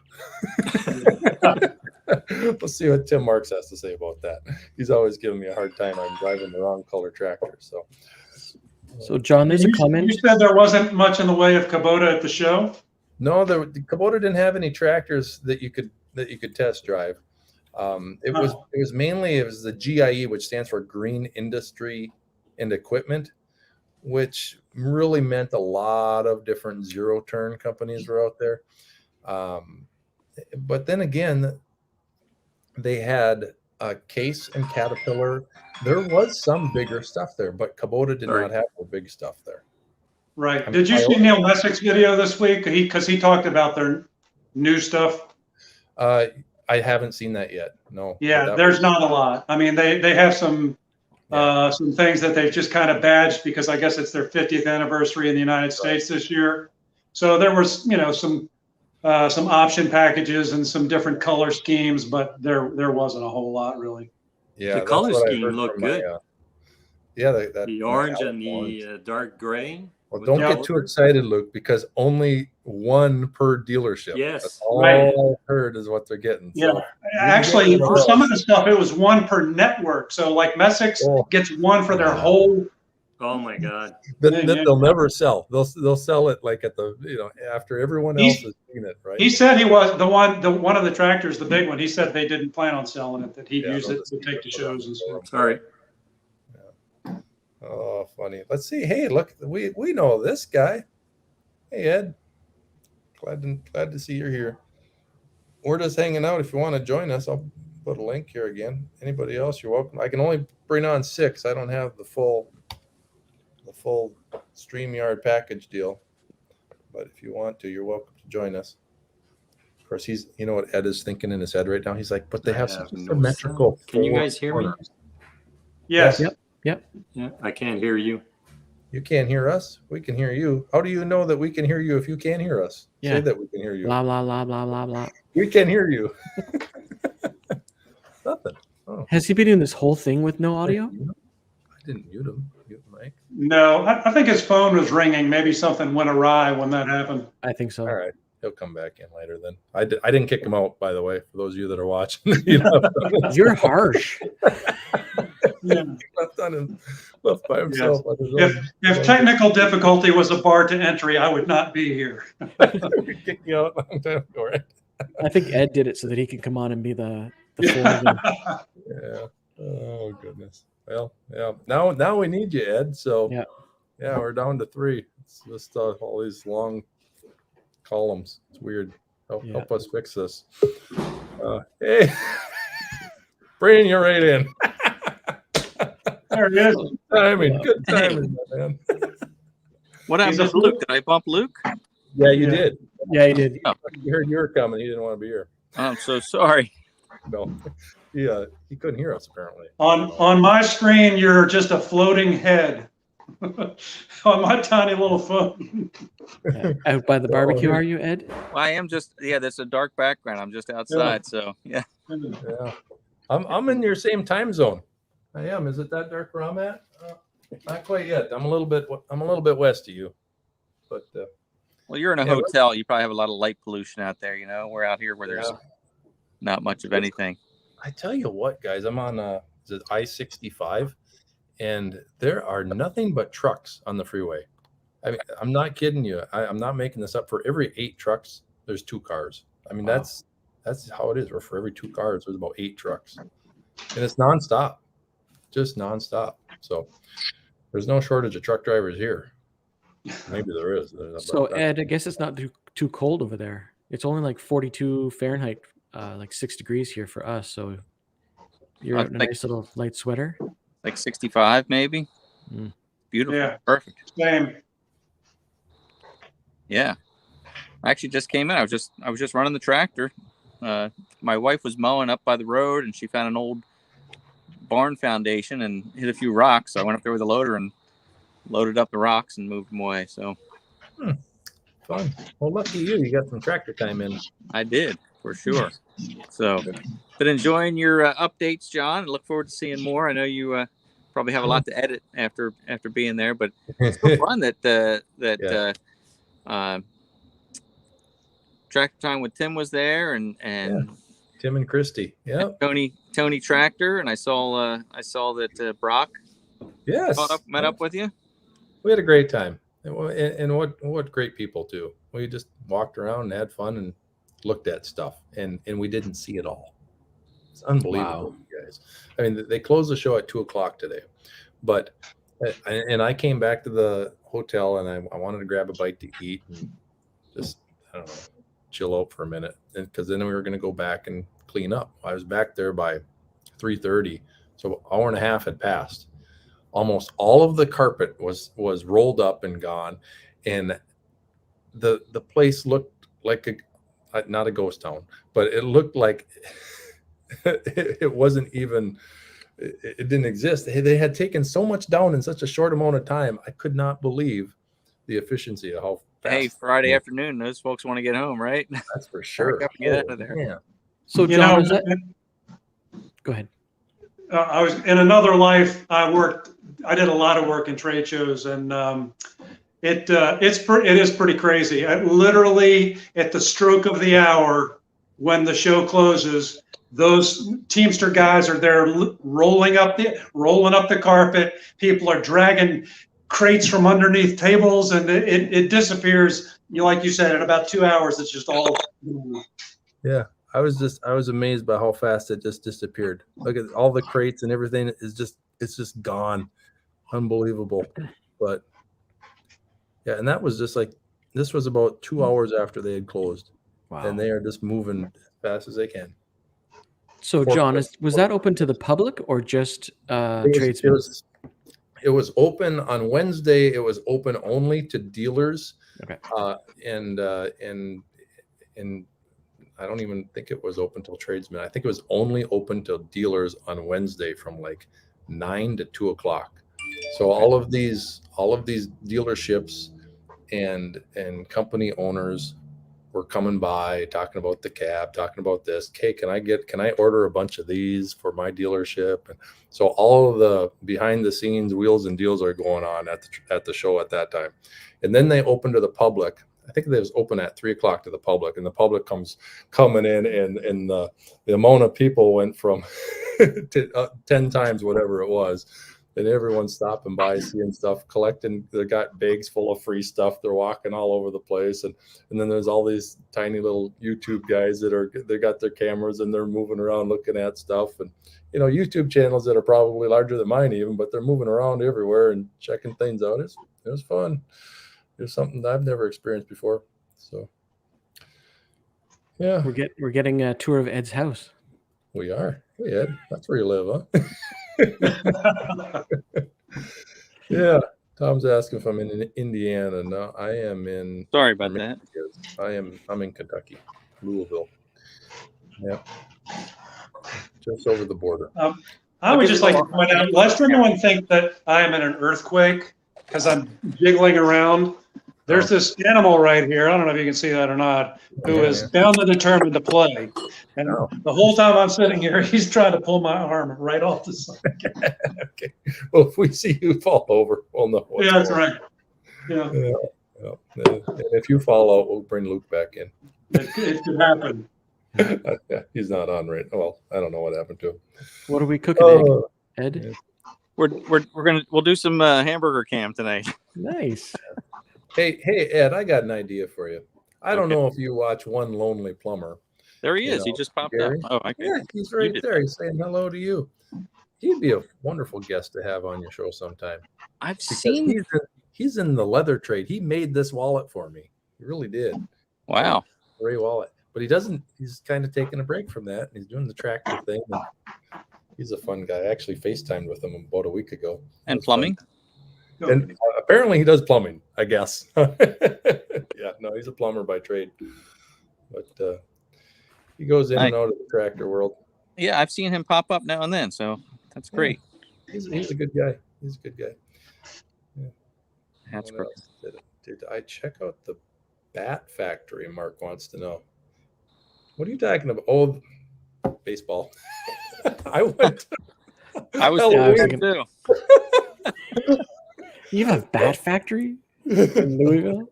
We'll see what Tim Marks has to say about that. He's always giving me a hard time. I'm driving the wrong color tractor. So John, there's a comment. You said there wasn't much in the way of Kubota at the show? No, the Kubota didn't have any tractors that you could test drive. It was mainly the GIE, which stands for Green Industry and Equipment, which really meant a lot of different zero-turn companies were out there. But then again, they had Case and Caterpillar. There was some bigger stuff there, but Kubota did not have the big stuff there. Right. Did you see Neil Messick's video this week? Because he talked about their new stuff. I haven't seen that yet. No. Yeah, there's not a lot. I mean, they have some things that they've just kind of badged because I guess it's their 50th anniversary in the United States this year. So there was, some option packages and some different color schemes, but there wasn't a whole lot really. Yeah, the color scheme looked good. The orange and the dark gray. Well, don't get too excited, Luke, because only one per dealership. Yes, that's all I heard is what they're getting. Yeah, so actually, for some of the stuff, it was one per network. So, like Messick's gets one for their whole. Oh my God! That they'll never sell. They'll sell it like at the after everyone else has seen it, right? He said he was the one of the tractors, the big one. He said they didn't plan on selling it; that he'd use it to take to shows and stuff. Sorry. Oh, funny. Let's see. Hey, look, we know this guy. Hey, Ed. Glad to see you're here. We're just hanging out. If you want to join us, I'll put a link here again. Anybody else, you're welcome. I can only bring on 6. I don't have the full StreamYard package deal. But if you want to, you're welcome to join us. Of course, you know what Ed is thinking in his head right now? He's like, but they have some symmetrical. Can you guys hear me? Yes. Yep. Yeah, I can't hear you. You can't hear us. We can hear you. How do you know that we can hear you if you can't hear us? Yeah. Say that we can hear you. Blah, blah, blah, blah, blah, blah. We can hear you. Nothing. Oh. Has he been doing this whole thing with no audio? I didn't mute him. Mute Mike. No, I think his phone was ringing. Maybe something went awry when that happened. I think so. All right. He'll come back in later then. I didn't kick him out, by the way, for those of you that are watching. You know, You're harsh. Yeah. Left by himself. If technical difficulty was a bar to entry, I would not be here. Kicked me out a long time ago, right? I think Ed did it so that he could come on and be the foreman. Yeah. Oh goodness. Well, yeah. Now we need you, Ed. So yeah, we're down to 3. It's just all these long columns. It's weird. Help us fix this. Hey, bring you right in. There it is. Good timing, man. What happened to Luke? Did I bump Luke? Yeah, you did. Yeah, he did. Oh. He heard you were coming. He didn't want to be here. I'm so sorry. No, he couldn't hear us apparently. On my screen, you're just a floating head on my tiny little phone. Out by the barbecue, are you, Ed? Well, I am just that's a dark background. I'm just outside, so yeah. Yeah, I'm in your same time zone. I am. Is it that dark where I'm at? Not quite yet. I'm a little bit west of you, but well, you're in a hotel. You probably have a lot of light pollution out there. You know, we're out here where there's not much of anything. I tell you what, guys, I'm on is it I-65, and there are nothing but trucks on the freeway. I mean, I'm not kidding you. I'm not making this up. For every 8 trucks, there's 2 cars. I mean, that's how it is. Or for every 2 cars, there's about 8 trucks, and it's nonstop, just nonstop. So there's no shortage of truck drivers here. Maybe there is. So Ed, I guess it's not too cold over there. It's only like 42 Fahrenheit, like 6 degrees here for us. So you're in a nice little light sweater. Like 65, maybe. Beautiful. Yeah. Perfect. Same. Yeah. I actually just came in. I was just running the tractor. My wife was mowing up by the road, and she found an old barn foundation and hit a few rocks. So I went up there with a loader and loaded up the rocks and moved them away. So fun. Well, lucky you. You got some tractor time in. I did, for sure. So, but enjoying your updates, John. I look forward to seeing more. I know you probably have a lot to edit after being there, but it's so fun that tractor time with Tim was there and Tim and Christy. Yeah. Tony Tractor, and I saw that Brock met up with you. We had a great time, and what great people too. We just walked around and had fun and looked at stuff, and we didn't see it all. It's unbelievable, you guys. I mean, they closed the show at 2:00 today, but I came back to the hotel and I wanted to grab a bite to eat and just, I don't know, chill out for a minute, because then we were going to go back and clean up. I was back there by 3:30, so an hour and a half had passed. Almost all of the carpet was rolled up and gone, and the place looked like not a ghost town, but it looked like it wasn't even, it didn't exist. They had taken so much down in such a short amount of time. I could not believe the efficiency of how fast. Hey, Friday afternoon, those folks want to get home, right? That's for sure. Get out of there. Yeah. So John, go ahead. I was in another life. I did a lot of work in trade shows, and it is pretty crazy. Literally at the stroke of the hour, when the show closes, those Teamster guys are there rolling up the carpet. People are dragging crates from underneath tables, and it disappears. Like you said, in about 2 hours, it's just all. Yeah. I was amazed by how fast it just disappeared. Look at all the crates and everything it's just gone. Unbelievable. But yeah, and that was just like, this was about 2 hours after they had closed. Wow. And they are just moving as fast as they can. So John, was that open to the public or just tradesmen? It was open on Wednesday. It was open only to dealers. Okay. And I don't even think it was open till tradesmen. I think it was only open till dealers on Wednesday from like 9 to 2:00. So all of these dealerships and company owners were coming by, talking about the cab, talking about this. Okay, can I order a bunch of these for my dealership? And so all of the behind the scenes wheels and deals are going on at the show at that time. And then they open to the public. I think they was open at 3:00 to the public, and the public coming in, and the amount of people went from 10 times whatever it was. And everyone's stopping by, seeing stuff, collecting. They got bags full of free stuff. They're walking all over the place, and then there's all these tiny little YouTube guys they got their cameras and they're moving around looking at stuff, and YouTube channels that are probably larger than mine even, but they're moving around everywhere and checking things out. It was fun. It was something that I've never experienced before. So yeah, we're getting a tour of Ed's house. We are. Hey, Ed, that's where you live, huh? Yeah. Tom's asking if I'm in Indiana. No, I am in. Sorry about that. I'm in Kentucky, Louisville. Yeah. Just over the border. I would just like to point out, lest anyone think that I am in an earthquake because I'm jiggling around. There's this animal right here. I don't know if you can see that or not, who is bound and determined to play. And the whole time I'm sitting here, he's trying to pull my arm right off the side. Okay. Well, if we see you fall over, we'll know. Yeah, that's right. Yeah. And if you fall out, we'll bring Luke back in. It could happen. Yeah, he's not on right. Well, I don't know what happened to him. What are we cooking, Ed? Yeah. We'll do some hamburger cam tonight. Nice. Hey, Ed, I got an idea for you. I don't know if you watch One Lonely Plumber. There he is. He just popped up. Oh, yeah, he's right there. He's saying hello to you. He'd be a wonderful guest to have on your show sometime. I've seen he's in the leather trade. He made this wallet for me. He really did. Wow. Great wallet. But he doesn't. He's kind of taking a break from that. He's doing the tractor thing. And he's a fun guy. I actually FaceTimed with him about a week ago. And plumbing. Fun. And apparently he does plumbing, I guess. Yeah, no, he's a plumber by trade. But he goes in and out of the tractor world. Yeah, I've seen him pop up now and then, so that's great. He's a good guy. He's a good guy. Yeah. That's great. Did I check out the Bat Factory? Mark wants to know. What are you talking about? Oh, baseball. I was thinking too. You have a bat factory in Louisville?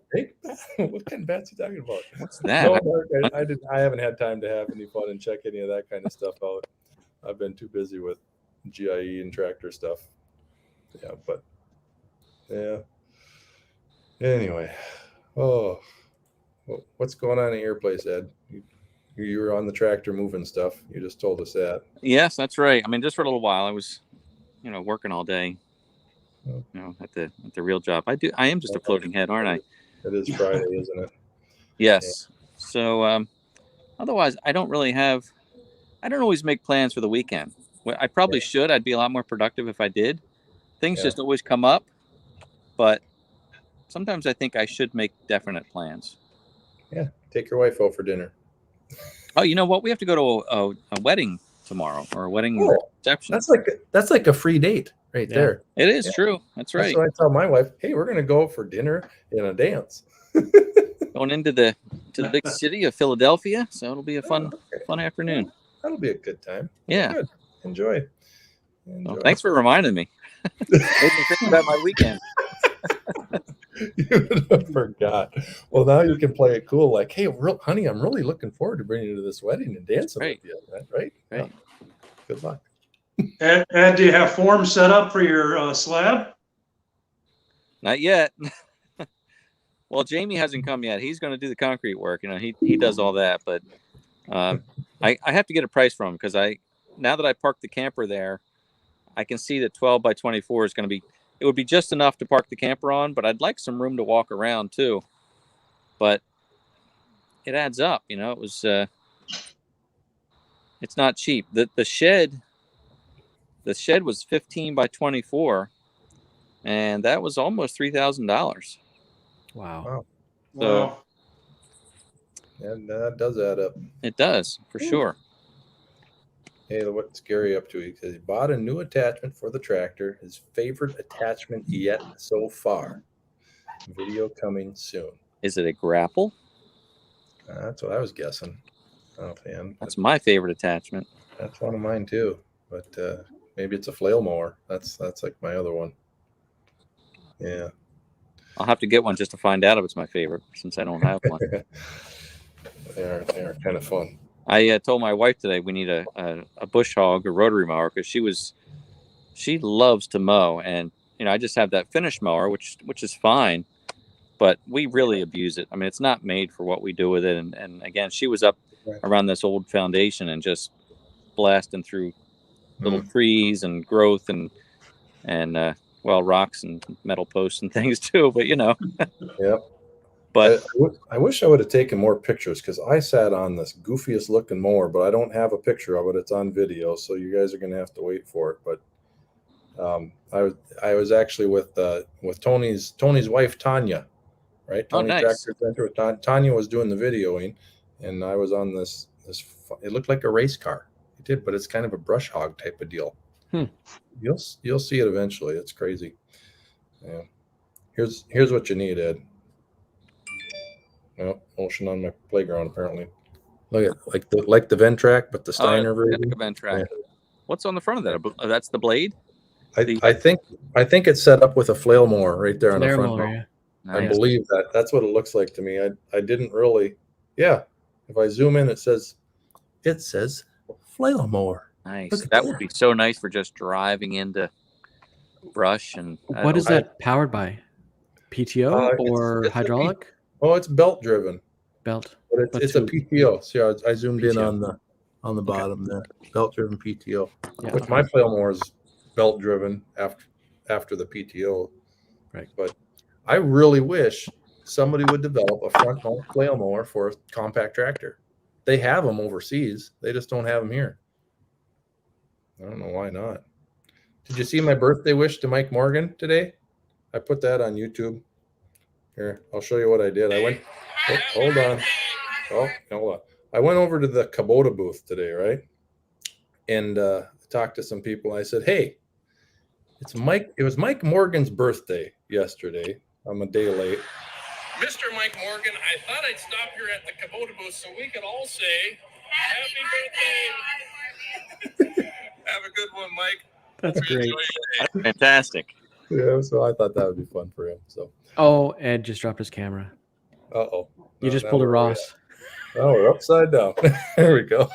What kind of bats are you talking about? What's that? No, Mark, I haven't had time to have any fun and check any of that kind of stuff out. I've been too busy with GIE and tractor stuff. Yeah, but yeah. Anyway, what's going on at your place, Ed? You were on the tractor moving stuff. You just told us that. Yes, that's right. I mean, just for a little while, I was, working all day. At the real job. I am just a floating head, aren't I? It is Friday, isn't it? Yes. Yeah. So otherwise, I don't always make plans for the weekend. I probably should. I'd be a lot more productive if I did. Things just always come up, but sometimes I think I should make definite plans. Yeah. Take your wife out for dinner. Oh, you know what? We have to go to a wedding tomorrow, or a wedding reception. That's like a free date right there. It is true. That's right. So I tell my wife, hey, we're going to go for dinner and a dance. Going into the big city of Philadelphia, so it'll be a fun afternoon. That'll be a good time. Yeah. Good. Enjoy. Well, thanks for reminding me. Made me think about my weekend. You forgot. Well, now you can play it cool. Like, hey, honey, I'm really looking forward to bringing you to this wedding and dancing with you. Right? Yeah. Good luck. Ed, do you have forms set up for your slab? Not yet. Well, Jamie hasn't come yet. He's going to do the concrete work. He does all that. But I have to get a price from him, because now that I parked the camper there, I can see that 12 by 24 is going to be. It would be just enough to park the camper on, but I'd like some room to walk around too. But it adds up, it was. It's not cheap. The shed was 15 by 24, and that was almost $3,000. Wow. So, and that does add up. It does, for sure. Hey, what's Gary up to? He says he bought a new attachment for the tractor. His favorite attachment yet so far. Video coming soon. Is it a grapple? That's what I was guessing. Offhand. That's my favorite attachment. That's one of mine too. But maybe it's a flail mower. That's like my other one. Yeah. I'll have to get one just to find out if it's my favorite, since I don't have one. They are kind of fun. I told my wife today we need a bush hog, a rotary mower, because she loves to mow, and I just have that finish mower, which is fine, but we really abuse it. I mean, it's not made for what we do with it, and again, she was up around this old foundation and just blasting through little trees and growth and rocks and metal posts and things too. But Yep. But I wish I would have taken more pictures, because I sat on this goofiest looking mower, but I don't have a picture of it. It's on video, so you guys are going to have to wait for it. But I was actually with Tony's wife, Tanya, right? Tony nice. Tractor Center. Tanya was doing the videoing, and I was on this. It looked like a race car. It did, but it's kind of a brush hog type of deal. You'll see it eventually. It's crazy. Yeah. Here's what you need, Ed. Well, motion on my playground apparently. Look at like the Ventrac, but the Steiner version. Like a Ventrac. Yeah. What's on the front of that? That's the blade. I think it's set up with a flail mower right there on the front. Mower, yeah. I believe that's what it looks like to me. I didn't really. Yeah. If I zoom in, it says flail mower. Nice. That would be so nice for just driving into brush. And what is that powered by? PTO or it's hydraulic? It's belt driven. Belt. But it's a PTO. See, I zoomed in on the bottom there. Belt driven PTO. Yeah, which my flail mower is belt driven after the PTO. Right. But I really wish somebody would develop a front mount flail mower for a compact tractor. They have them overseas. They just don't have them here. I don't know why not. Did you see my birthday wish to Mike Morgan today? I put that on YouTube. Here, I'll show you what I did. I went. Hold on. Hold on. I went over to the Kubota booth today, right? And talked to some people. I said, "Hey, it's Mike. It was Mike Morgan's birthday yesterday. I'm a day late. Mr. Mike Morgan, I thought I'd stop here at the Kubota booth so we could all say happy birthday. Have a good one, Mike. That's great. That's fantastic. Yeah, so I thought that would be fun for him. So. Oh, Ed just dropped his camera. Uh-oh. You just pulled a Ross. Oh, we're upside down. There we go.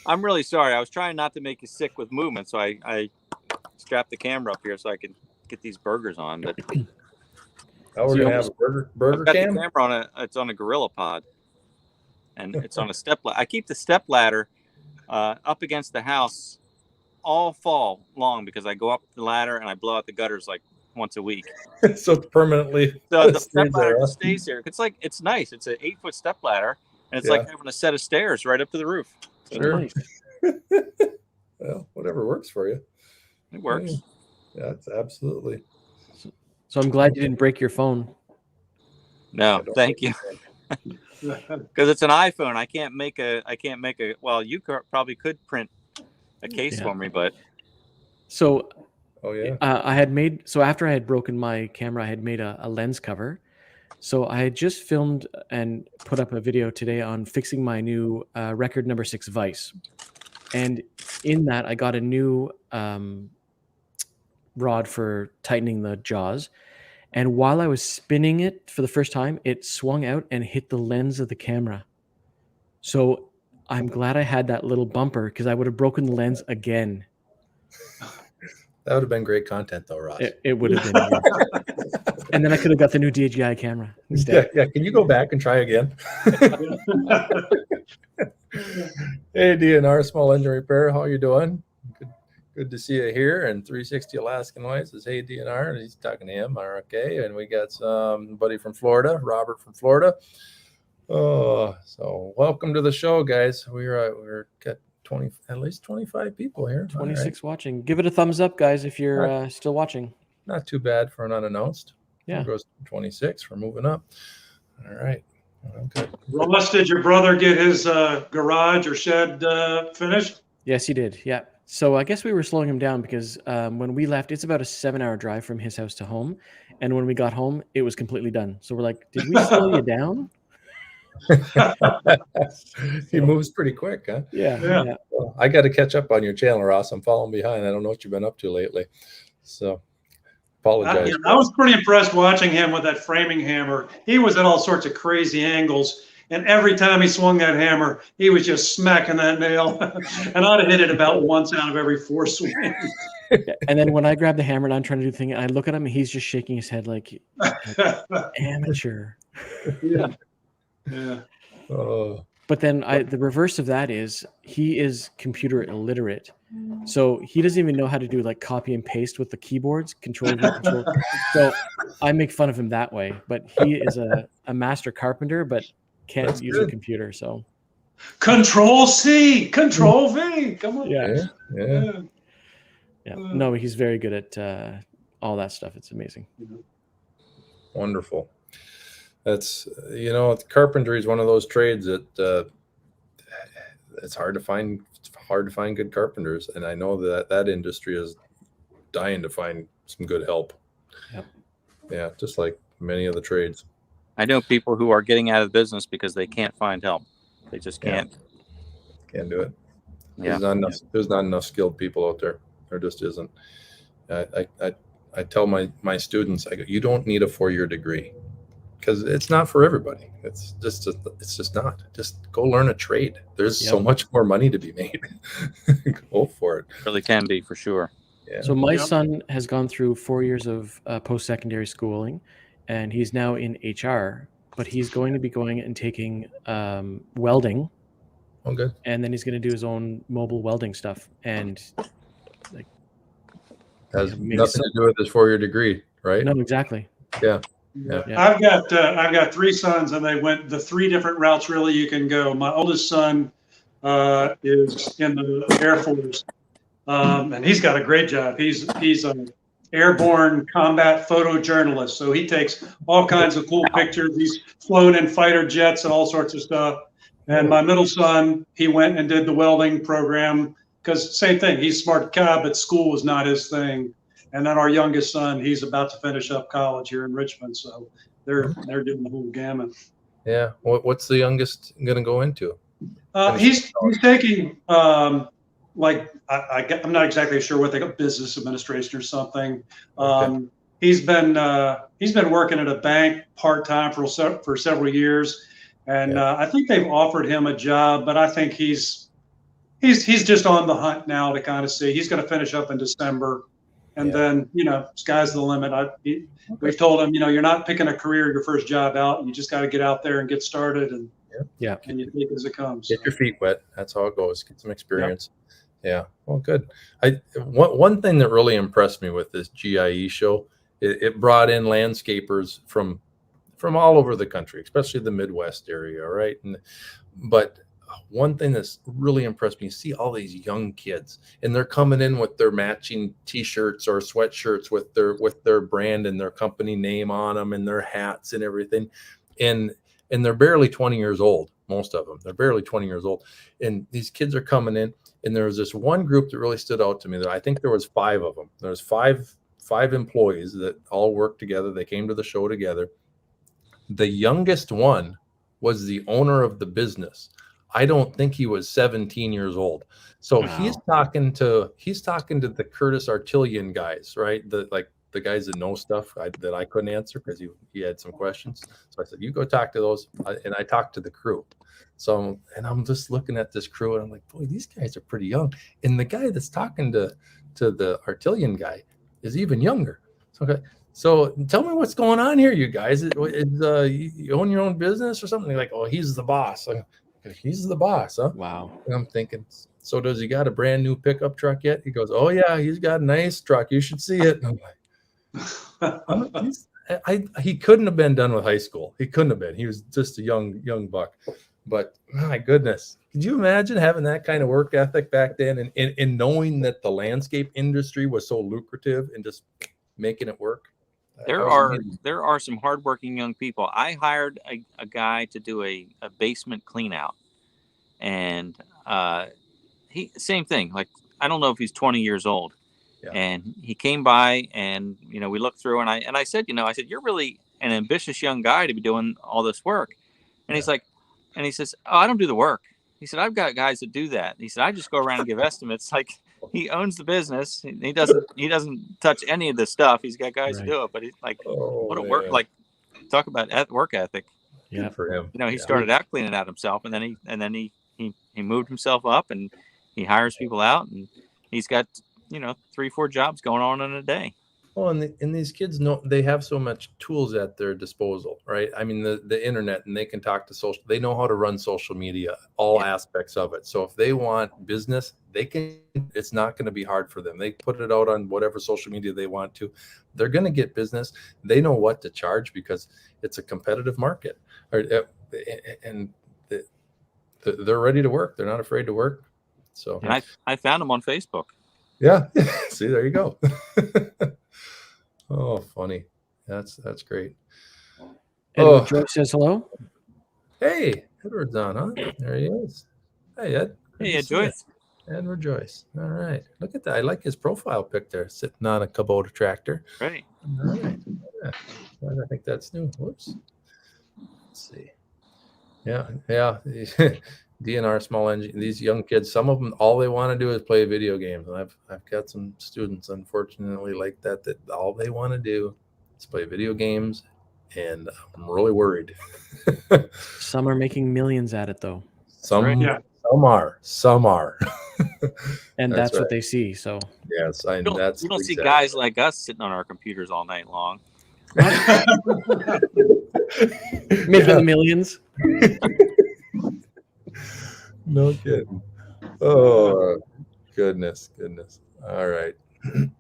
I'm really sorry. I was trying not to make you sick with movement, so I strapped the camera up here so I could get these burgers on. But we're gonna have a burger cam. The camera it's on a Gorilla Pod, and it's on a step ladder. I keep the step ladder up against the house all fall long because I go up the ladder and I blow out the gutters like once a week. So it's permanently. So the step ladder just stays there. It's nice. It's an 8-foot step ladder, and it's like having a set of stairs right up to the roof. So sure. Nice. Well, whatever works for you. It works. Yeah, it's absolutely. So I'm glad you didn't break your phone. No, thank you. Because it's an iPhone. I can't make a. Well, you probably could print a case for me, but. So. Oh yeah. I had made after I had broken my camera, I had made a lens cover. So I had just filmed and put up a video today on fixing my new record number 6 vise, and in that I got a new rod for tightening the jaws. And while I was spinning it for the first time, it swung out and hit the lens of the camera. So I'm glad I had that little bumper because I would have broken the lens again. That would have been great content, though, Ross. It would have been. And then I could have got the new DJI camera instead. Yeah. Can you go back and try again? Hey, DNR Small Engine Repair. How you doing? Good to see you here. And 360 Alaskan White says, hey, DNR. And he's talking to him. Okay. And we got somebody from Florida, Robert from Florida. Oh, so welcome to the show, guys. We're got at least 25 people here. 26 watching. Give it a thumbs up, guys, if you're still watching. Not too bad for an unannounced. Yeah. It goes to 26. We're moving up. All right. Okay. Ross, did your brother get his garage or shed finished? Yes, he did. Yeah. So I guess we were slowing him down because when we left, it's about a 7-hour drive from his house to home. And when we got home, it was completely done. So we're like, did we slow you down? He moves pretty quick, huh? Yeah. Well, I got to catch up on your channel, Ross. I'm falling behind. I don't know what you've been up to lately. So apologize. I was pretty impressed watching him with that framing hammer. He was at all sorts of crazy angles. And every time he swung that hammer, he was just smacking that nail. And I'd have hit it about once out of every 4 swings. And then when I grab the hammer and I'm trying to do the thing, I look at him and he's just shaking his head like amateur. Yeah. Oh, But then the reverse of that is he is computer illiterate. So he doesn't even know how to do like copy and paste with the keyboards, control V, control. So I make fun of him that way. But he is a master carpenter, but can't use a computer. So Control C, Control V. Come on. Yeah. No, he's very good at all that stuff. It's amazing. wonderful. That's, carpentry is one of those trades that it's hard to find good carpenters. And I know that industry is dying to find some good help. Yep. Yeah. Just like many of the trades. I know people who are getting out of business because they can't find help. They just can't. Can't do it. Yeah. There's not enough skilled people out there. There just isn't. I tell my students, I go, you don't need a 4-year degree because it's not for everybody. It's just not. Just go learn a trade. There's so much more money to be made. Go for it. Really can be, for sure. Yeah. So my son has gone through 4 years of post-secondary schooling, and he's now in HR, but he's going to be going and taking welding. Oh, good. And then he's going to do his own mobile welding stuff. And has nothing to do with his 4-year degree, right? No, exactly. Yeah. I've got 3 sons, and they went the 3 different routes really you can go. My oldest son is in the Air Force, and he's got a great job. He's an airborne combat photojournalist, so he takes all kinds of cool pictures. He's flown in fighter jets and all sorts of stuff. And my middle son, he went and did the welding program because same thing. He's a smart guy, but school was not his thing. And then our youngest son, he's about to finish up college here in Richmond, so they're doing the whole gamut. Yeah. What's the youngest going to go into? He's taking I'm not exactly sure what they got, business administration or something. Okay. He's been working at a bank part-time for several years, and I think they've offered him a job, but I think he's just on the hunt now to kind of see. He's going to finish up in December, and then sky's the limit. We've told him, you're not picking a career your first job out. You just got to get out there and get started, and and you take it as it comes. Get your feet wet. That's how it goes. Get some experience. Yeah. Well, good. One thing that really impressed me with this GIE show, it brought in landscapers from all over the country, especially the Midwest area. Right. But one thing that's really impressed me, you see all these young kids and they're coming in with their matching t-shirts or sweatshirts with their brand and their company name on them and their hats and everything. And they're barely 20 years old. Most of them, they're barely 20 years old. And these kids are coming in, and there was this one group that really stood out to me. That I think there was 5 of them. There was five employees that all worked together. They came to the show together. The youngest one was the owner of the business. I don't think he was 17 years old. So he's talking to the Curtis Artillian guys, right? The guys that know stuff that I couldn't answer because he had some questions. So I said, you go talk to those. And I talked to the crew. So, and I'm just looking at this crew and I'm like, boy, these guys are pretty young. And the guy that's talking to the Artillian guy is even younger. So tell me what's going on here, you guys. You own your own business or something? They're like, oh, he's the boss. He's the boss, huh? Wow. And I'm thinking, so does he got a brand new pickup truck yet? He goes, oh yeah, he's got a nice truck. You should see it. And I'm like, he couldn't have been done with high school. He couldn't have been. He was just a young buck. But my goodness, could you imagine having that kind of work ethic back then and knowing that the landscape industry was so lucrative and just making it work? There are some hardworking young people. I hired a guy to do a basement clean out, and he same thing. Like, I don't know if he's 20 years old, and he came by and we looked through and I said, you're really an ambitious young guy to be doing all this work, and he's like, and he says, "Oh, I don't do the work." He said, "I've got guys that do that." He said, "I just go around and give estimates." Like, he owns the business. He doesn't touch any of this stuff. He's got guys to do it, but he's like, what a work, like, talk about work ethic. Yeah, for him. He started out cleaning out himself, and then he moved himself up, and he hires people out, and he's got 3-4 jobs going on in a day. Well, and these kids know they have so much tools at their disposal, right? I mean, the internet, and they can talk to social. They know how to run social media, all aspects of it. So if they want business, they can. It's not going to be hard for them. They put it out on whatever social media they want to. They're going to get business. They know what to charge because it's a competitive market, and they're ready to work. They're not afraid to work. So, and I found them on Facebook. Yeah. See, there you go. Oh, funny. That's great. Edward Joyce says hello. Hey, Edward's on, huh? There he is. Hey, Ed. Hey, Joyce. Edward Joyce. All right. Look at that. I like his profile pic there, sitting on a Kubota tractor. Right. All right. Yeah. I think that's new. Whoops. Let's see. Yeah. DNR small engine. These young kids, some of them, all they want to do is play video games. And I've got some students, unfortunately, like that all they want to do is play video games, and I'm really worried. Some are making millions at it, though. Some are. And that's what they see. So yes, you don't see guys like us sitting on our computers all night long. Making millions. No kidding. Oh, goodness. All right.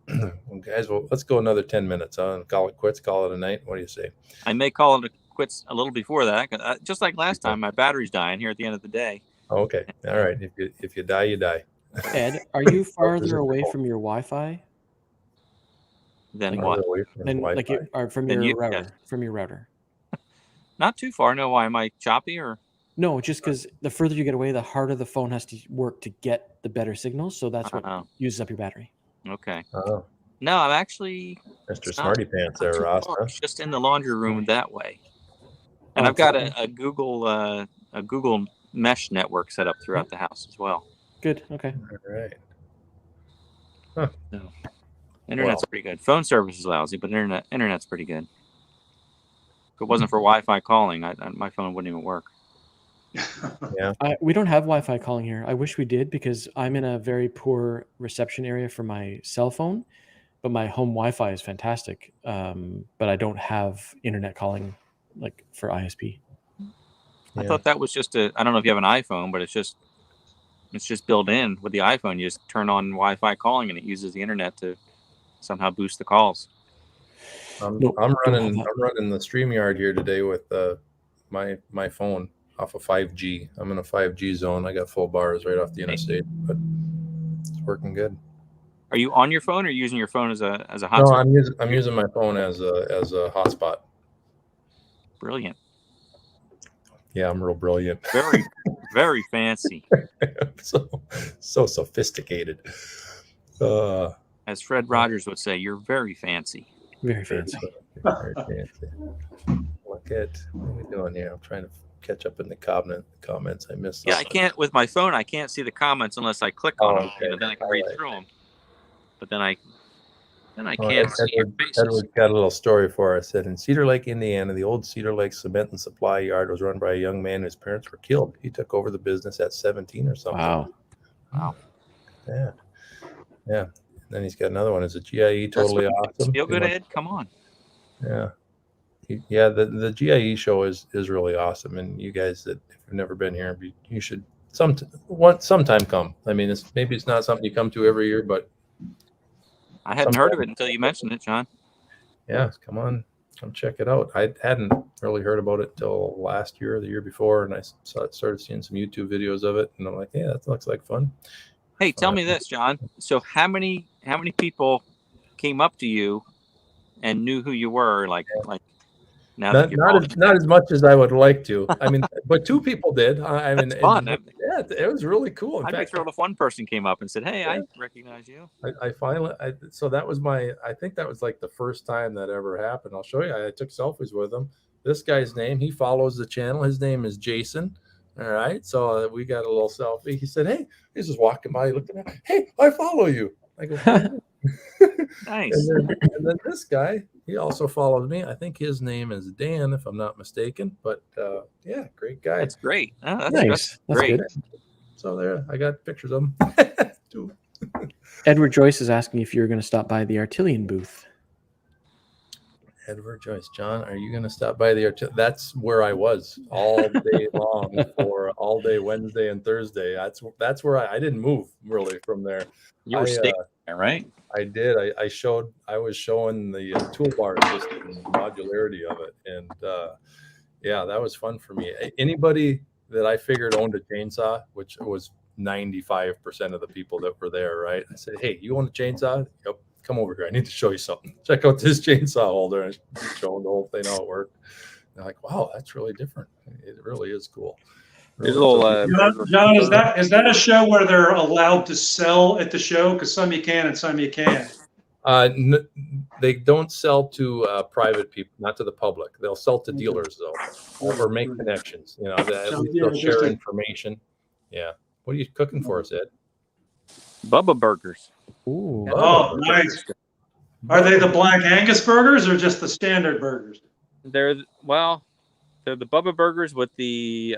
Well, guys, let's go another 10 minutes. Call it quits. Call it a night. What do you say? I may call it quits a little before that. Just like last time, my battery's dying here at the end of the day. Okay. All right. If you die, you die. Ed, are you farther away from your Wi-Fi? Then what? From your router. Not too far. No, why am I choppy or? No, just because the further you get away, the harder the phone has to work to get the better signals. So that's what uses up your battery. Okay. Oh. No, I'm actually Mr. Smarty Pants there, Ross. Huh? Just in the laundry room that way. And I've got a Google mesh network set up throughout the house as well. Good. Okay. All right. Huh. So, internet's pretty good. Phone service is lousy, but internet's pretty good. If it wasn't for Wi-Fi calling, my phone wouldn't even work. Yeah. We don't have Wi-Fi calling here. I wish we did because I'm in a very poor reception area for my cell phone, but my home Wi-Fi is fantastic. But I don't have internet calling like for ISP. I thought that was just I don't know if you have an iPhone, but it's just built in with the iPhone. You just turn on Wi-Fi calling and it uses the internet to somehow boost the calls. I'm running the StreamYard here today with my phone off of 5G. I'm in a 5G zone. I got full bars right off the interstate, but it's working good. Are you on your phone or using your phone as a hotspot? No, I'm using my phone as a hotspot. Brilliant. Yeah, I'm real brilliant. Very, very fancy. so sophisticated. As Fred Rogers would say, you're very fancy. Very fancy. Very fancy. What are we doing here? I'm trying to catch up in the comments. I missed something. Yeah, I can't with my phone. I can't see the comments unless I click on them. Okay. Then I can read through them. But then I can't see your faces. Edward got a little story for us. Said in Cedar Lake, Indiana, the old Cedar Lake cement and supply yard was run by a young man whose parents were killed. He took over the business at 17 or something. Wow. Yeah. And then he's got another one. Is a GIE totally awesome? Feel good, Ed? Come on. Yeah. The GIE show is really awesome, and you guys that if you've never been here, you should sometime come. I mean, maybe it's not something you come to every year, but I hadn't heard of it until you mentioned it, John. Yeah, come check it out. I hadn't really heard about it till last year or the year before, and I started seeing some YouTube videos of it, and I'm like, yeah, that looks like fun. Hey, tell me this, John. So how many people came up to you and knew who you were? Like now not as much as I would like to. I mean, but 2 people did. I mean, it's fun. It was really cool. I'd be thrilled if one person came up and said, "Hey, I recognize you." So that was I think that was like the first time that ever happened. I'll show you. I took selfies with him. This guy's name, he follows the channel. His name is Jason. All right. So we got a little selfie. He said, "Hey," he's just walking by, looking at me. "Hey, I follow you." I go, Nice. and then this guy, he also follows me. I think his name is Dan, if I'm not mistaken. But yeah, great guy. That's great. Oh, that's Nice. That's great. good. So there, I got pictures of him. Too. Edward Joyce is asking if you're going to stop by the Artillian booth. Edward Joyce, John, are you going to stop by the That's where I was all day long for all day Wednesday and Thursday. That's where I didn't move really from there. You were staying there, right? I did. I was showing the toolbar system, the modularity of it, and yeah, that was fun for me. Anybody that I figured owned a chainsaw, which was 95% of the people that were there, right? I said, "Hey, you own a chainsaw?" "Yep. Come over here. I need to show you something. Check out this chainsaw holder." And showing the whole thing how it worked. They're like, "Wow, that's really different. It really is cool." There's a little. John, is that a show where they're allowed to sell at the show? Because some you can and some you can't. They don't sell to private people, not to the public. They'll sell to dealers though, or make connections. You know, at least they'll share information. Yeah. What are you cooking for us, Ed? Bubba burgers. Ooh. Oh, nice. Are they the Black Angus burgers or just the standard burgers? They're the Bubba burgers with the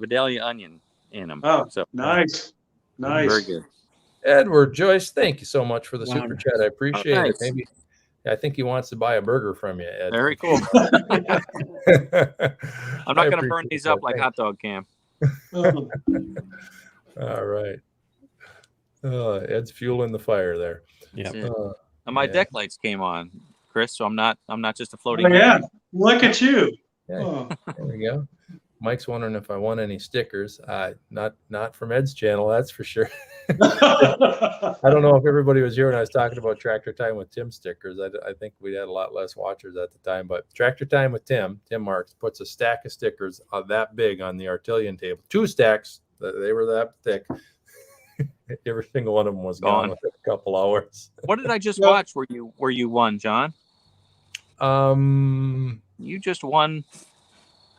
Vidalia onion in them. Oh, so nice. very good. Edward Joyce, thank you so much for the Wow. super chat. I appreciate it. Maybe I think he wants to buy a burger from you, Ed. Very cool. I'm not going to burn these up like hot dog cam. All right. Ed's fueling the fire there. Yeah. And my deck lights came on, Chris. So I'm not just a floating. Oh, yeah. Look at you. Yeah. Oh. There we go. Mike's wondering if I want any stickers. Not from Ed's channel, that's for sure. I don't know if everybody was here when I was talking about Tractor Time with Tim stickers. I think we had a lot less watchers at the time, but Tractor Time with Tim Marks puts a stack of stickers that big on the Artillian table. 2 stacks. They were that thick. Every single one of them was gone within a couple hours. What did I just watch? Where you won, John? You just won.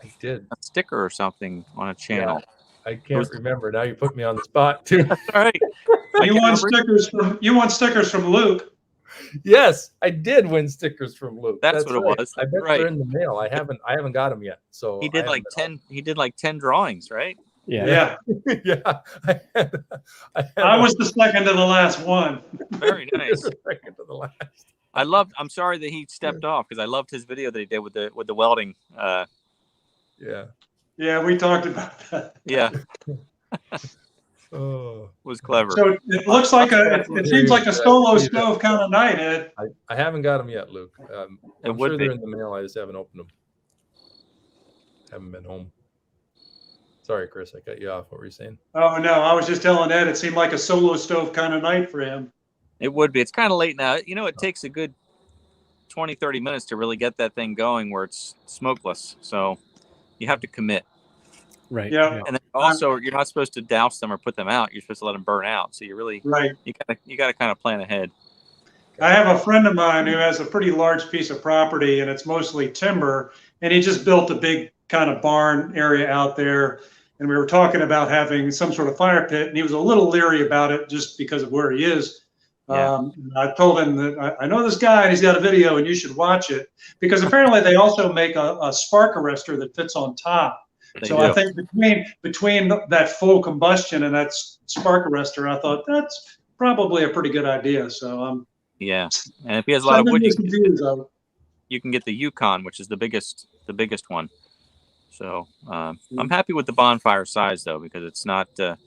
I did a sticker or something on a channel. Yeah, I can't remember. Now you put me on the spot too. All right. You won stickers from Luke. Yes, I did win stickers from Luke. That's what right. it was. I bet they're in the mail. I haven't got them yet. So he did like 10. He did like 10 drawings, right? Yeah. Yeah. I was the second to the last one. Very nice. Second to the last. I'm sorry that he stepped off because I loved his video that he did with the welding. Yeah. Yeah, we talked about that. Yeah. Oh, was clever. So it looks like it seems like a solo stove kind of night, Ed. I haven't got them yet, Luke. I'm sure they're in the mail. I just haven't opened them. Haven't been home. Sorry, Chris, I cut you off. What were you saying? Oh no, I was just telling Ed it seemed like a solo stove kind of night for him. It would be. It's kind of late now. You know, it takes a good 20, 30 minutes to really get that thing going where it's smokeless. So you have to commit. Right. Yeah. And then also, you're not supposed to douse them or put them out. You're supposed to let them burn out. So you really, right. You got to kind of plan ahead. I have a friend of mine who has a pretty large piece of property, and it's mostly timber. And he just built a big kind of barn area out there. And we were talking about having some sort of fire pit, and he was a little leery about it just because of where he is. Yeah. I told him that I know this guy, and he's got a video, and you should watch it because apparently they also make a spark arrestor that fits on top. I think between that full combustion and that spark arrestor, I thought that's probably a pretty good idea. So yeah, and if he has a lot of wood, you can get the Yukon, which is the biggest one. So I'm happy with the bonfire size though, because it's not the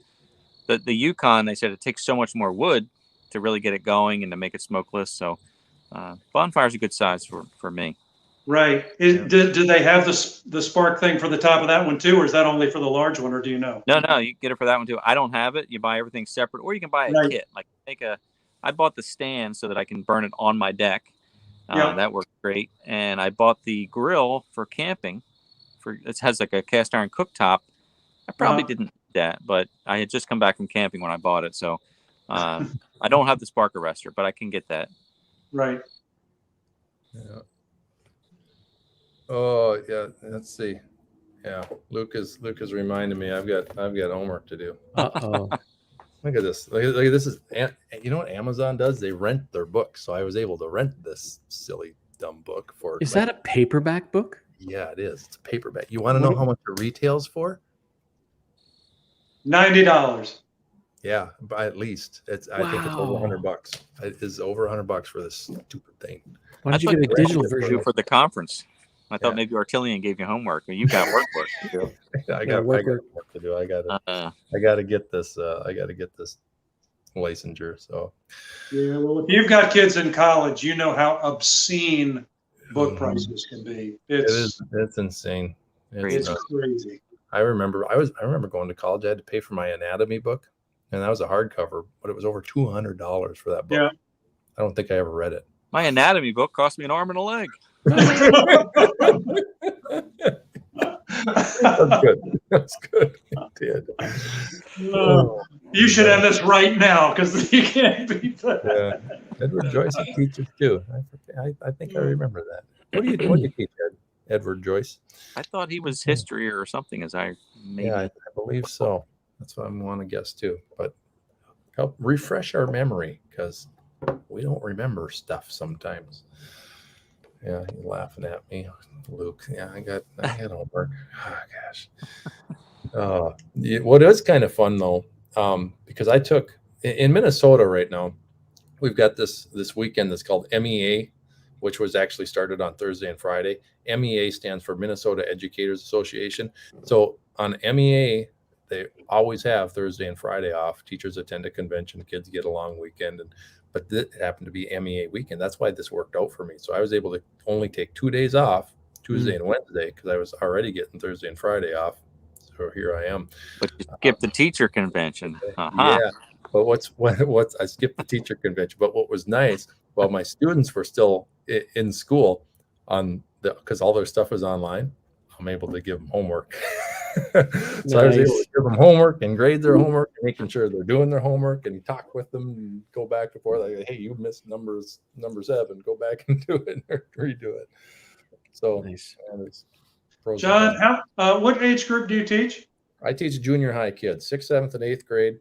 Yukon. They said it takes so much more wood to really get it going and to make it smokeless. So bonfire is a good size for me. Right. Do they have the spark thing for the top of that one too, or is that only for the large one, or do you know? No, you can get it for that one too. I don't have it. You buy everything separate, or you can buy a kit. Like I bought the stand so that I can burn it on my deck. That worked great. And I bought the grill for camping. It has like a cast iron cooktop. I probably didn't need that, but I had just come back from camping when I bought it, so I don't have the spark arrestor, but I can get that. Right. Yeah. Oh yeah. Let's see. Yeah, Luke is reminding me. I've got homework to do. Uh-oh. Look at this. Look at this. You know what Amazon does? They rent their books. So I was able to rent this silly dumb book for. Is that a paperback book? Yeah, it is. It's a paperback. You want to know how much it retails for? $90. Yeah, by at least. I think it's over $100. It is over $100 for this stupid thing. Why don't you get a digital version for the conference? I thought maybe Artillian gave you homework, but you got work to do. I got work to do. I got to get this. I got to get this licensure. So yeah, well, if you've got kids in college, you know how obscene book prices can be. It's insane. It's crazy. I remember going to college. I had to pay for my anatomy book, and that was a hardcover, but it was over $200 for that book. Yeah. I don't think I ever read it. My anatomy book cost me an arm and a leg. That's good. That's good. It did. You should have this right now because you can't beat that. Yeah. Edward Joyce teaches too. I think I remember that. What do you teach, Edward Joyce? I thought he was history or something. I believe so. That's what I want to guess too. But help refresh our memory because we don't remember stuff sometimes. Yeah, you're laughing at me, Luke. Yeah, I got homework. Oh, gosh. What is kind of fun though, because I took in Minnesota right now, we've got this weekend that's called MEA, which was actually started on Thursday and Friday. MEA stands for Minnesota Educators Association. So on MEA, they always have Thursday and Friday off. Teachers attend a convention, kids get a long weekend, but it happened to be MEA weekend. That's why this worked out for me. So I was able to only take 2 days off, Tuesday and Wednesday, because I was already getting Thursday and Friday off. So here I am. But you skipped the teacher convention. Yeah. But I skipped the teacher convention. But what was nice, while my students were still in school because all their stuff is online, I'm able to give them homework. So I was able to give them homework and grade their homework and making sure they're doing their homework and talk with them and go back and forth. Like, hey, you missed number 7. Go back and do it and redo it. So nice. John, what age group do you teach? I teach junior high kids, 6th, 7th, and 8th grade.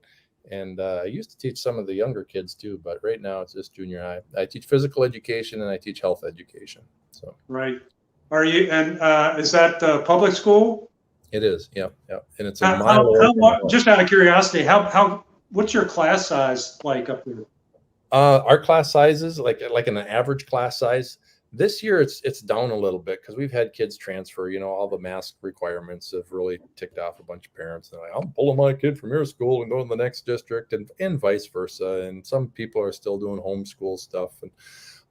And I used to teach some of the younger kids too, but right now it's just junior high. I teach physical education and I teach health education. So right. Are you is that public school? It is, yeah. And it's just out of curiosity, what's your class size like up there? Our class sizes, like an average class size. This year it's down a little bit because we've had kids transfer. All the mask requirements have really ticked off a bunch of parents. They're like, I'm pulling my kid from your school and going to the next district, and vice versa. And some people are still doing homeschool stuff.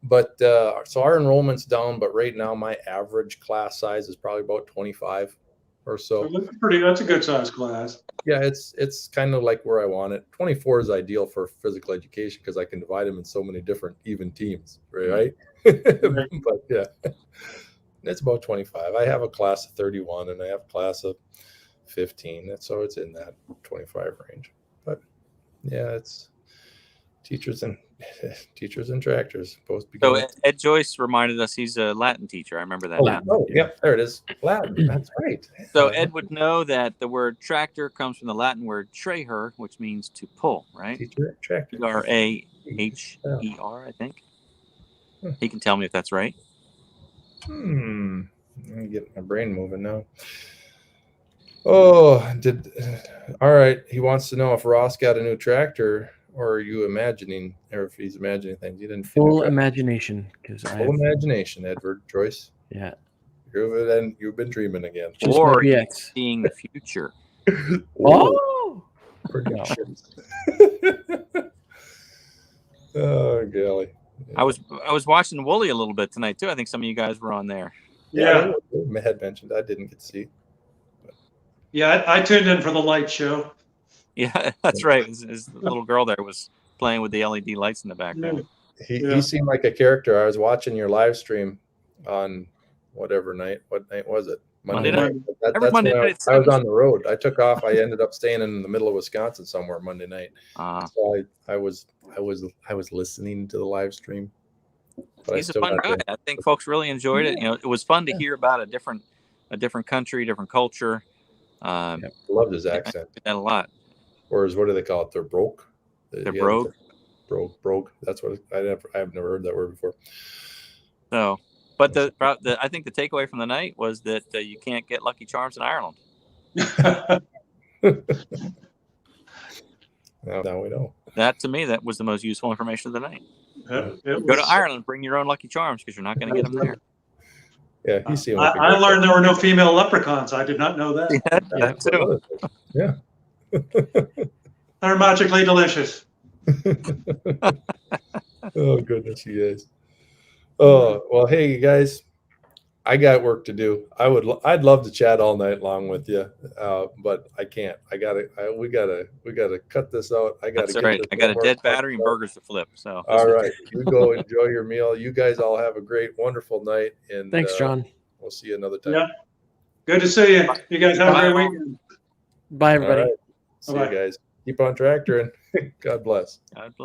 But so our enrollment's down. But right now, my average class size is probably about 25 or so. That's a good size class. Yeah, it's kind of like where I want it. 24 is ideal for physical education because I can divide them in so many different even teams, right? But yeah, it's about 25. I have a class of 31 and I have a class of 15. So it's in that 25 range. But yeah, it's teachers and tractors both. So Ed Joyce reminded us he's a Latin teacher. I remember that. Yeah, there it is. Latin. That's right. So Ed would know that the word tractor comes from the Latin word traher, which means to pull, right? Teacher, tractor. Traher, I think. He can tell me if that's right. Let me get my brain moving now. All right. He wants to know if Ross got a new tractor, or are you imagining, or if he's imagining things. He didn't. Full imagination, imagination, Edward Joyce. Yeah. You've been dreaming again. Or seeing the future. Oh, predictions. Oh, golly. I was watching Wooly a little bit tonight too. I think some of you guys were on there. Yeah, I had mentioned I didn't get to see. But. Yeah, I tuned in for the light show. Yeah, that's right. His little girl there was playing with the LED lights in the background. He seemed like a character. I was watching your live stream on whatever night. What night was it? Monday night. That's Monday night. I was on the road. I took off. I ended up staying in the middle of Wisconsin somewhere Monday night. So I was listening to the live stream. But he's a fun guy. I think folks really enjoyed it. It was fun to hear about a different a different country, different culture. Loved his accent. I did that a lot. Whereas, what do they call it? They're broke. They're broke. Broke. That's what I've never heard that word before. So, but I think the takeaway from the night was that you can't get Lucky Charms in Ireland. Now we know. That, to me, that was the most useful information of the night. Go to Ireland, bring your own Lucky Charms because you're not going to get them there. Yeah, he's seen. I learned there were no female leprechauns. I did not know that. That too. Yeah. They're magically delicious. Oh goodness, you guys. Oh well, hey you guys, I got work to do. I'd love to chat all night long with you, but I can't. We gotta cut this out. That's all right. I got a dead battery and burgers to flip. So all right, you go enjoy your meal. You guys all have a great, wonderful night. And thanks, John. We'll see you another time. Yeah. Good to see you. You guys have a great weekend. Bye, everybody. All right. See you guys. Keep on tractoring. God bless. God bless.